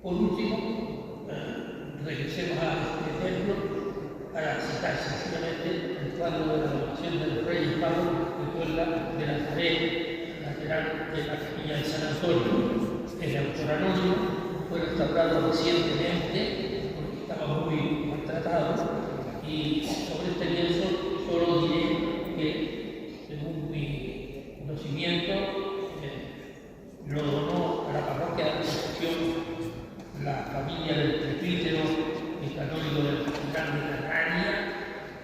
Por último, regresemos a este ejemplo para citar sencillamente el cuadro de la adoración de los Reyes Magos de Puebla de Nazaret, lateral de la capilla de San Antonio. El autor anónimo fue restaurado recientemente porque estaba muy maltratado, y sobre este lienzo solo diré que, según mi conocimiento, lo donó a la parroquia de Concepción la familia del presbítero y canónigo del Hospital de Canarias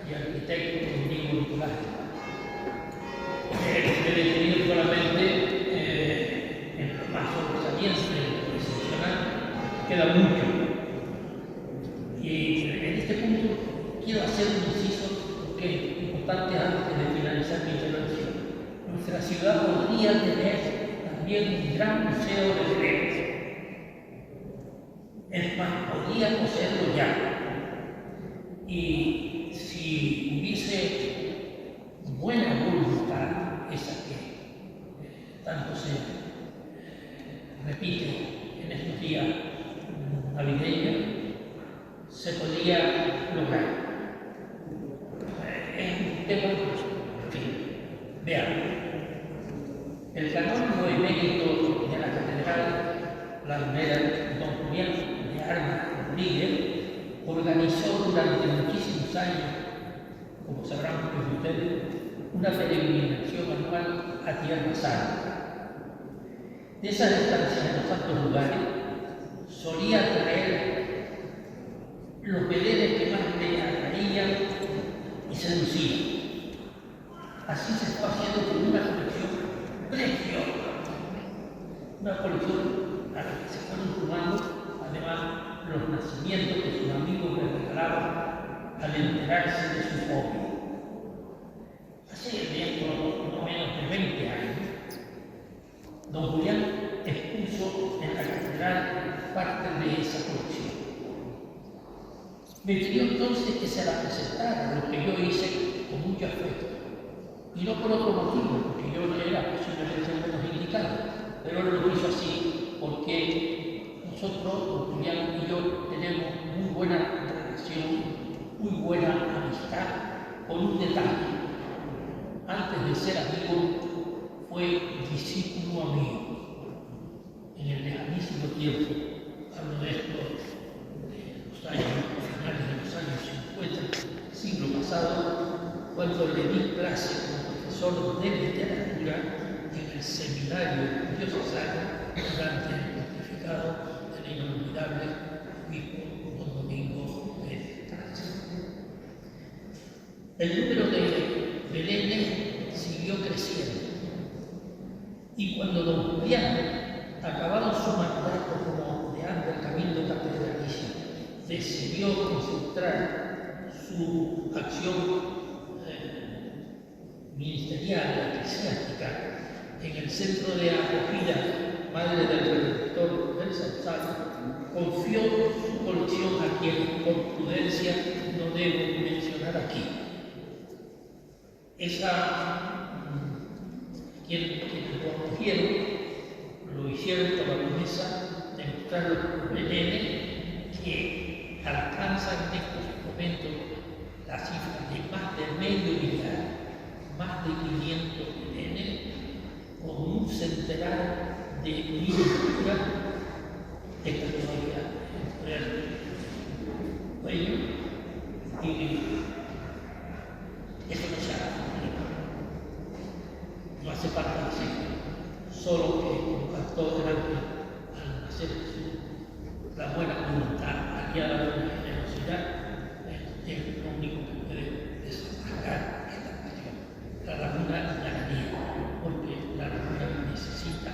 y arquitecto Rodrigo Nicolás. Me he detenido solamente en lo más sobresaliente y excepcional, queda mucho. Y en este punto quiero hacer un inciso porque es importante antes de finalizar mi intervención. Nuestra ciudad podría tener también un gran museo de Jerez. Es más, podríamos hacerlo ya. Y si hubiese buena voluntad, esa que tanto se repite en estos días navideños, se podría lograr. Es un tema, en fin, vean. El canónigo emérito de la Catedral Lagunera, don Julián de Armas Rodríguez, organizó durante muchísimos años, como sabrán muchos de ustedes, una peregrinación anual a Tierra Santa. De esas estancias en los santos lugares solía traer los belenes que más le atraían y seducían. Así se fue haciendo con una colección preciosa, una colección a la que se fueron sumando además los nacimientos que sus amigos le regalaban al enterarse de su hobby. Hace de esto no menos de 20 años, don Julián expuso en la catedral parte de esa colección. Me pidió entonces que se la presentara, lo que yo hice con mucho afecto. Y no por otro motivo, porque yo no era posiblemente el menos indicado, pero él lo hizo así porque nosotros, don Julián y yo, tenemos muy buena relación, muy buena amistad, con un detalle. Antes de ser amigo, fue discípulo mío. En el lejanísimo tiempo, hablo de esto de los años, finales de los años 50, siglo pasado, cuando le dicta profesor de literatura en el seminario diocesano durante el pontificado del inolvidable obispo Don Domingo Pérez Trance. El número de belenes siguió creciendo y cuando don Julián, acabado su mandato como deán del Cabildo Catedralicio, decidió concentrar su acción ministerial, eclesiástica, en el centro de acogida Madre del Redentor del Sausal, confió su colección a quien, por prudencia, no debo mencionar aquí. Quienes lo acogieron, lo hicieron con la promesa de mostrar los belenes que alcanzan en estos momentos la cifra de más de medio millar, más de 500 belenes, con un centenar de miniaturas de categoría editorial cuello, y eso no se hace. No hace falta decir, solo que como cantó delante al hacer la buena voluntad aliada con la generosidad, es lo único que puede desatascar esta cuestión. La laguna ganaría, porque la laguna necesita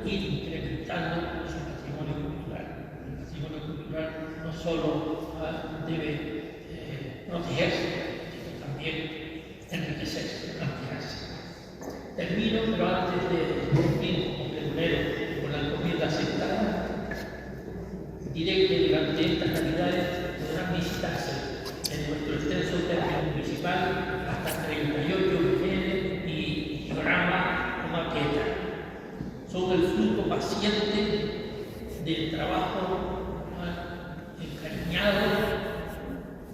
ir incrementando su patrimonio cultural. El patrimonio cultural no solo debe protegerse, sino también enriquecerse, ampliarse. Termino, pero antes de cumplir primero con la encomienda aceptada, diré que durante estas Navidades podrán visitarse en nuestro extenso terreno municipal hasta 38 belenes y dioramas o maquetas. Son el fruto paciente del trabajo encariñado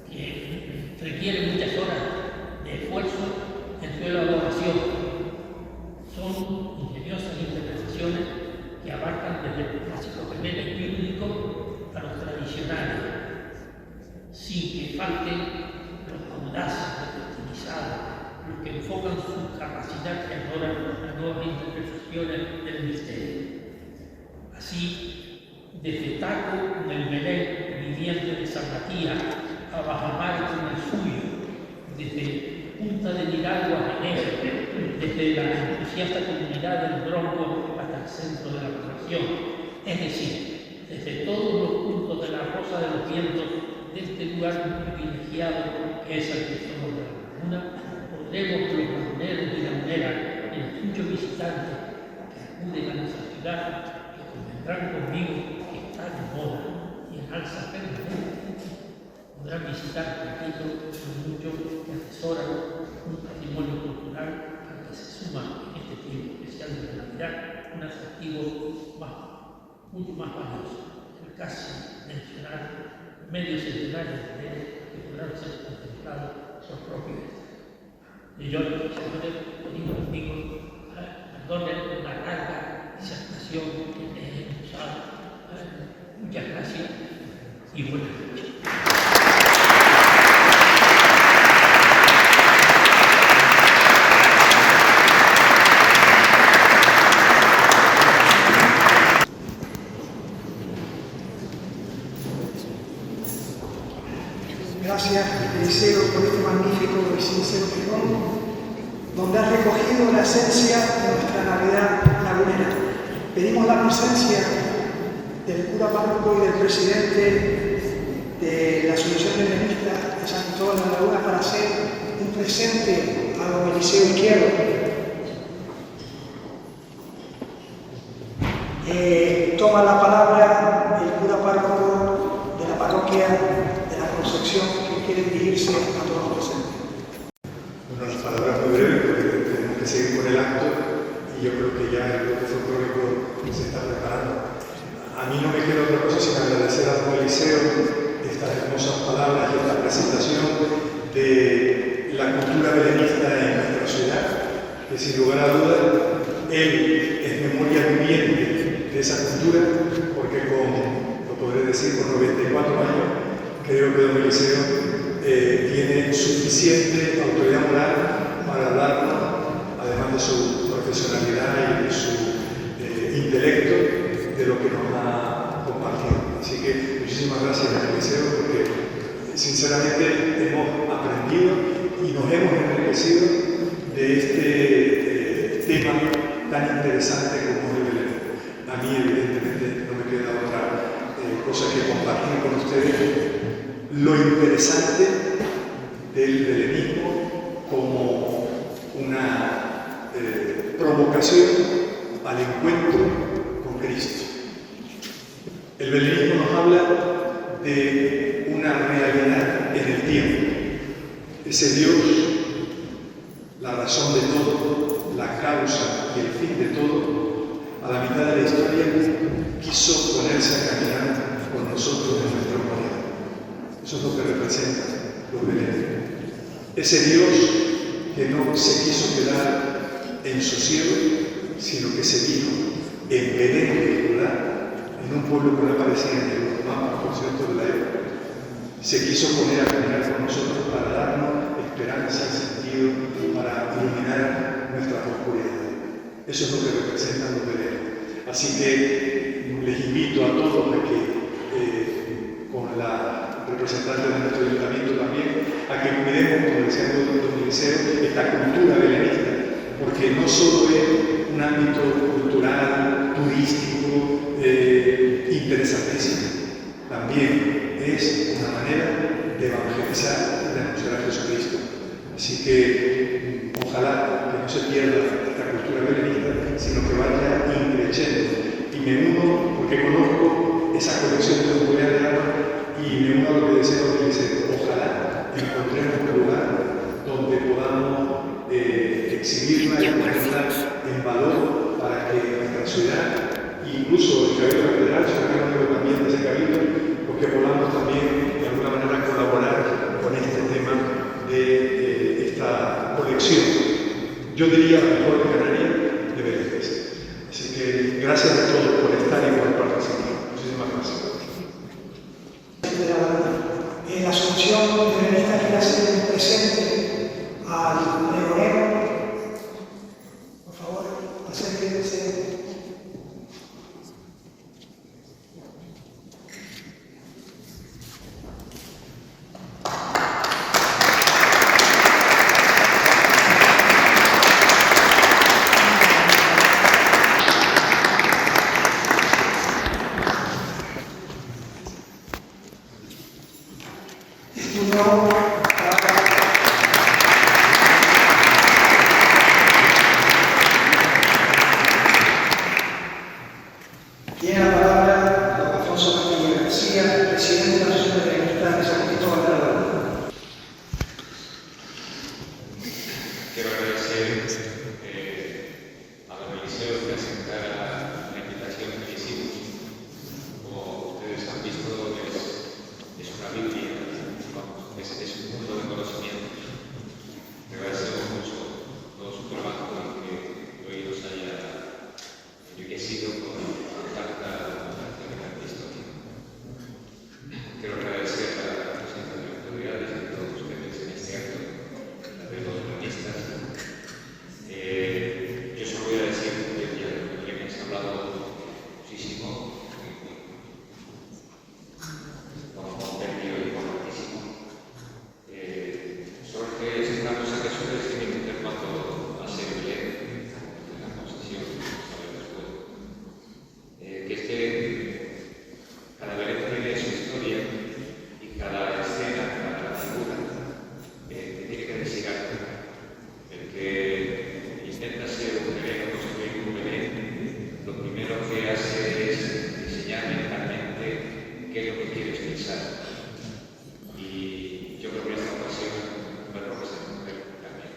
que requiere muchas horas de esfuerzo en su elaboración. Son ingeniosas interpretaciones que abarcan desde el clásico gemelo bíblico a los tradicionales, sin que falten los audaces, los optimizados, los que enfocan su capacidad creadora a nuevas interpretaciones del misterio. Así, desde Taco con el Belén viviente de San Matías a Bajamar con el suyo, desde Punta de Hidalgo a Ginebra, desde la entusiasta comunidad del Bronco hasta el centro de la población, es decir, desde todos los puntos de la Rosa de los Vientos de este lugar privilegiado que es el tesoro de la laguna, podremos los laguneros y laguneras y los muchos visitantes que acuden a nuestra ciudad, que convendrán conmigo que está de moda y en alza permanente, podrán visitar, repito, los muchos que atesoran un patrimonio cultural al que se suma en este tiempo especial de Navidad un atractivo mucho más valioso, el casi mencionar medio centenario de belenes que podrán ser contemplados por propios. Y yo, señores, queridos amigos, perdonen la larga disertación que he usado. Muchas gracias y buenas noches.
Gracias, Eliseo, por este magnífico y sincero pregón, donde has recogido la esencia de nuestra Navidad lagunera. Pedimos la presencia del cura párroco y del presidente de la Asociación de Belenistas de San Cristóbal de la Laguna para hacer un presente a don Eliseo Izquierdo. Toma la palabra el cura párroco de la parroquia de la Concepción, que quiere dirigirse a todos los presentes.
Bueno, las palabras muy breves porque tenemos que seguir con el acto y yo creo que ya el bloque folclórico se está preparando. A mí no me queda otra cosa sino agradecer a don Eliseo estas hermosas palabras y esta presentación de la cultura belenista en nuestra ciudad, que sin lugar a dudas él es memoria viviente de esa cultura, porque lo podré decir, con 94 años, creo que don Eliseo tiene suficiente autoridad moral para hablarnos además de su profesionalidad y de su intelecto, de lo que nos ha compartido. Así que muchísimas gracias al Liceo, porque sinceramente hemos aprendido y nos hemos enriquecido de este tema tan interesante como el Belén. A mí, evidentemente, no me queda otra cosa que compartir con ustedes lo interesante del belenismo como una provocación al encuentro con Cristo. El belenismo nos habla de una realidad en el tiempo. Ese Dios, la razón de todo, la causa y el fin de todo, a la mitad de la historia quiso ponerse a caminar con nosotros en nuestra humanidad. Eso es lo que representa los belenismos. Ese Dios que no se quiso quedar en su cielo, sino que se vino en Belén de Judá, en un pueblo que no aparecía en los mapas, por cierto, de la época. Se quiso poner a caminar con nosotros para darnos esperanza, sentido, para iluminar nuestras oscuridades. Eso es lo que representan los belenes. Así que les invito a todos a que, con la representante de nuestro ayuntamiento también, a que cuidemos, como decía el doctor Liceo, esta cultura belenista, porque no solo es un ámbito cultural, turístico, interesantísimo, también es una manera de evangelizar y de anunciar a Jesucristo. Así que ojalá que no se pierda esta cultura belenista, sino que vaya increciendo. Y me uno, porque conozco esa colección de Julián de Armas, y me uno a lo que decía los Liceo. Ojalá encontremos un lugar donde podamos exhibirla y ponerla en valor para que nuestra ciudad, incluso el Cabildo Federal, yo también de ese cabildo, porque podamos también de alguna manera colaborar con este tema de esta colección. Yo diría mejor de Canaria de Belenenses. Así que gracias a todos por estar y por participar. Muchísimas gracias.
La Asunción belenista quiere hacer un presente al pregonero. Por favor, acérquense. Tiene la palabra don Alfonso Castillo García, presidente de la Asociación de Benenistas de San Cristóbal de la Laguna.
Quiero agradecer a don Eliseo que aceptara la invitación que le hicimos. Como ustedes han visto, es una Biblia, es un mundo de conocimiento. Le agradecemos mucho todo su trabajo y que hoy nos haya enriquecido con tanta información en la historia. Quiero agradecer a la presencia de las autoridades y a todos ustedes en este acto, de los periodistas. Yo solo voy a decir que me has hablado muchísimo, con compendio y correctísimo. Solo que es una cosa que suele decir en cuanto a ser bien en la posición, saber después. Que es que cada Belén tiene su historia y cada escena, cada figura, tiene que desirarte. El que intenta ser un Belén o construir un Belén, lo primero que hace es diseñar mentalmente qué es lo que quiere expresar. Y yo creo que en esta ocasión, bueno, pues también,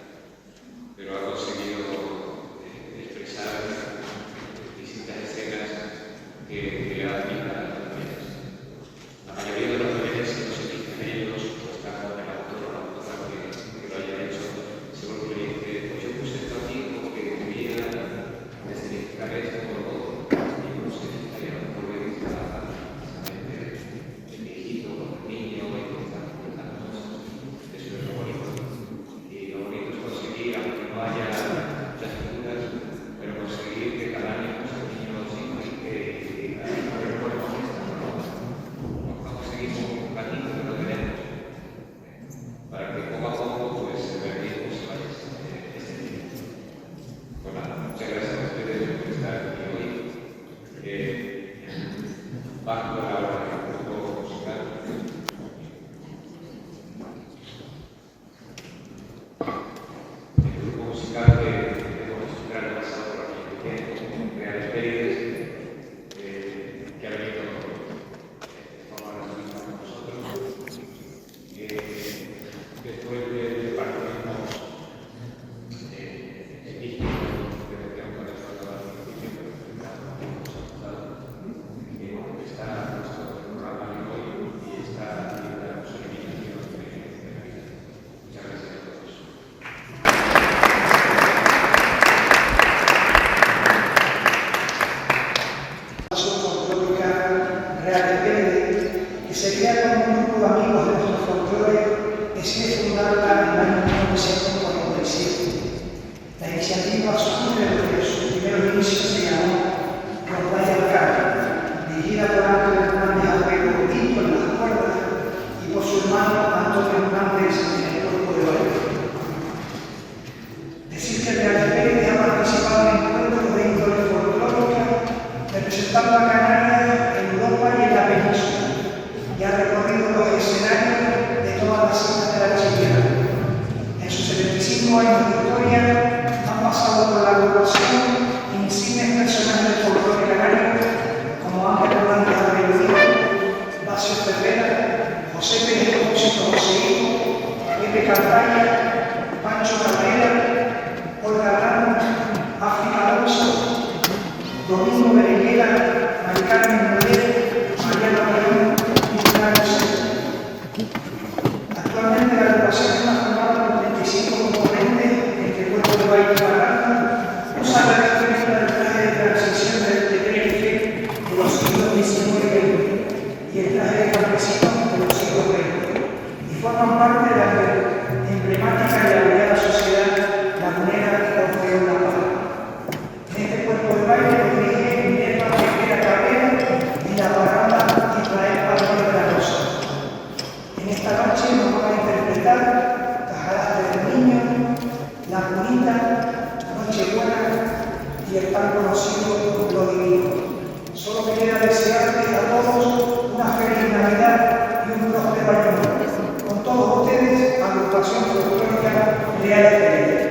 pero ha conseguido expresar distintas escenas que admiran a los belenes. La mayoría de los belenes que no se dicen ellos, o están en el autor o la autora que lo haya hecho, seguro que dice, pues yo puse esto aquí porque quería significar esto o y no sé si estaría por ver el viejito o el niño y empezar a contar cosas. Eso es lo bonito. Y lo bonito es conseguir, aunque no haya bajo la obra del grupo musical. El grupo musical que tengo musical ha pasado por aquí tiempo, Reales Pérez, que ha venido de forma gratuita con nosotros. Después de partirnos equipo, creo que aún no les falta la noticia, está nuestro programa de hoy y está la solemnización de la vida. Muchas gracias a todos.
Folclórica Real de Pérez, que se crea como un grupo de amigos de nuestro folclore, decide fundarla en el año 1947. La iniciativa surge desde sus primeros inicios se llamó Rondalla del Carmen, dirigida por Ángel Hernández Abrego Tito en las cuerdas y por su hermano Antonio Hernández en el cuerpo de baile. Decir que Real de Pérez ha participado en encuentros de índole folclórica representando a Canarias en Europa y en la península, y ha recorrido los escenarios de todas las islas de la archipiélago. En sus 75 años de historia han pasado por la agrupación insignes personajes del folclore canario como Ángel Hernández Abrego, Dacio Ferrera, José Pérez Expósito Joseíto, Pepe Campaña, Pancho Carrera, Olga Ramos, África Alonso, Domingo Berenguera, Mari Carmen Muller, Mariano León y Pilar José. Actualmente la agrupación está formada por 35 componentes entre cuerpos de baile y barranca, usa la vestimenta del traje de transición del Tenerife de los siglos XIX y XX y el traje de campesino de los siglos XX, y forman parte de la emblemática y laureada sociedad lagunera Orfeo La Paz. En este cuerpo de baile lo dirige Minerva Pereira Cabrera y la barranda Israel Palma de la Rosa. En esta noche nos van a interpretar Tajaraste del Niño, La Bonita, Nochebuena y el tan conocido Lo Divino. Solo me queda desearles a todos una feliz Navidad y un próspero año nuevo. Con todos ustedes, Agrupación Folclórica Real de Pérez.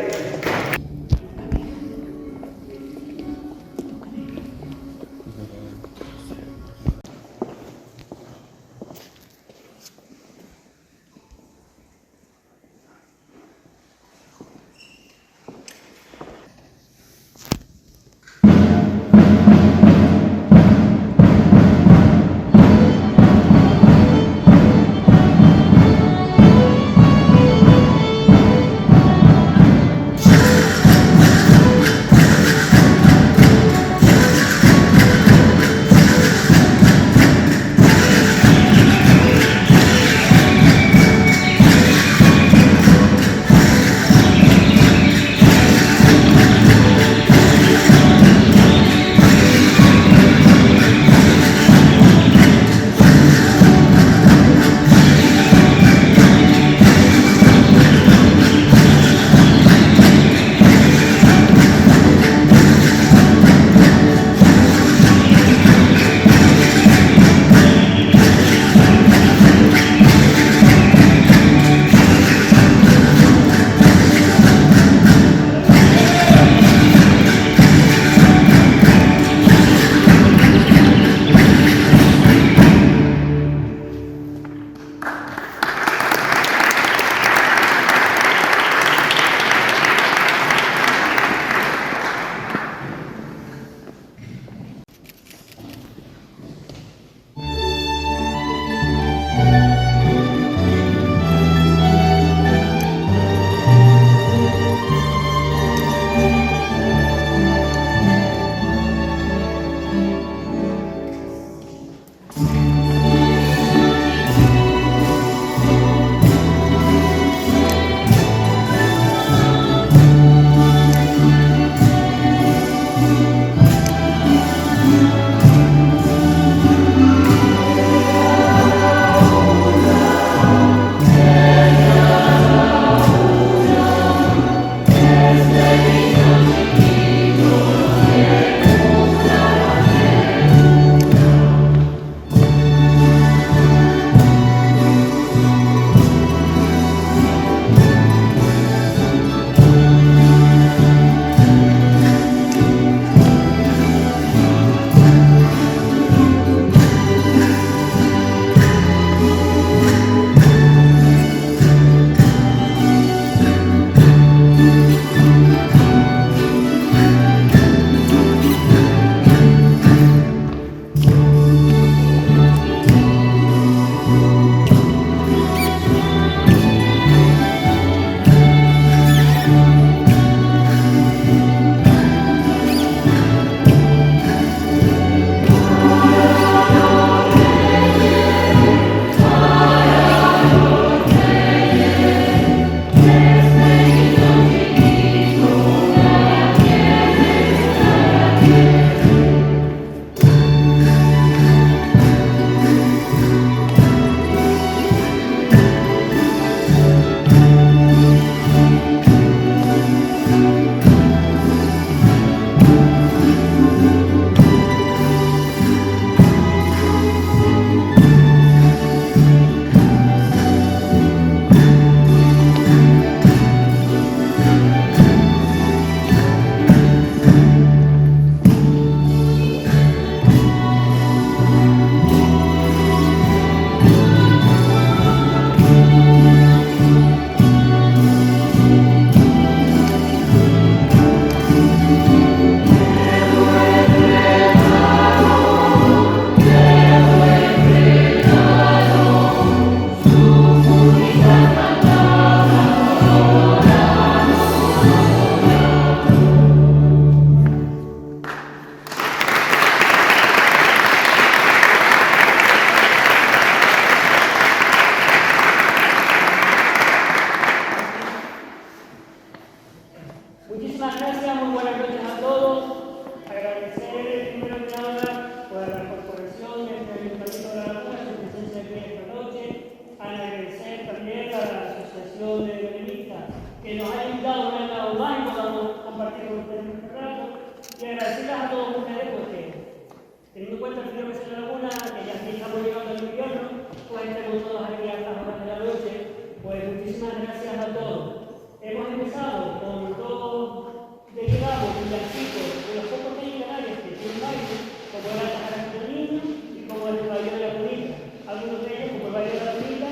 pues estemos todos aquí a estas horas de la noche. Pues muchísimas gracias a todos. Hemos empezado con dos delegados villancicos de los pocos que hay en Canarias que tienen baile, como era el Tajara del Niño y como el baile de la Bonita. Algunos de ellos, como el baile de la Bonita,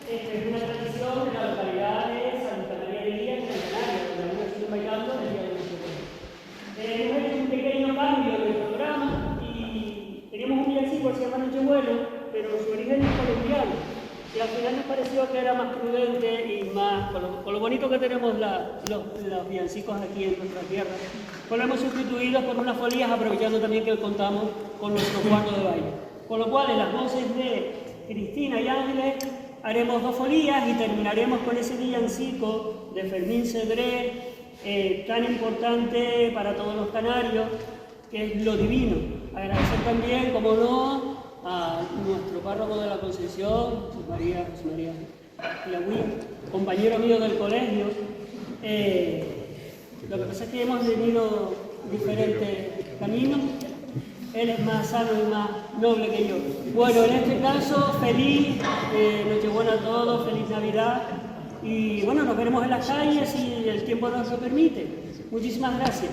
es una tradición de la localidad de Santa María de Guía, en Canarias, donde algunos siguen bailando el día de Nochebuena. Hemos hecho un pequeño cambio en el programa y teníamos un villancico que se llama Nochebuena, pero su origen es colombiano. Y al final nos pareció que era más prudente y más, con lo bonito que tenemos los villancicos aquí en nuestra tierra, pues lo hemos sustituido por unas folías, aprovechando también que contamos con nuestro cuarto de baile. Con lo cual, en las voces de Cristina y Ángeles, haremos 2 folías y terminaremos con ese villancico de Fermín Cedré, tan importante para todos los canarios, que es Lo Divino. Agradecer también, como no, a nuestro párroco de la Concepción, José María Lagüí, compañero mío del colegio. Lo que pasa es que hemos tenido diferentes caminos. Él es más sano y más noble que yo. Bueno, en este caso, feliz Nochebuena a todos, feliz Navidad. Y bueno, nos veremos en las calles si el tiempo nos lo permite. Muchísimas gracias.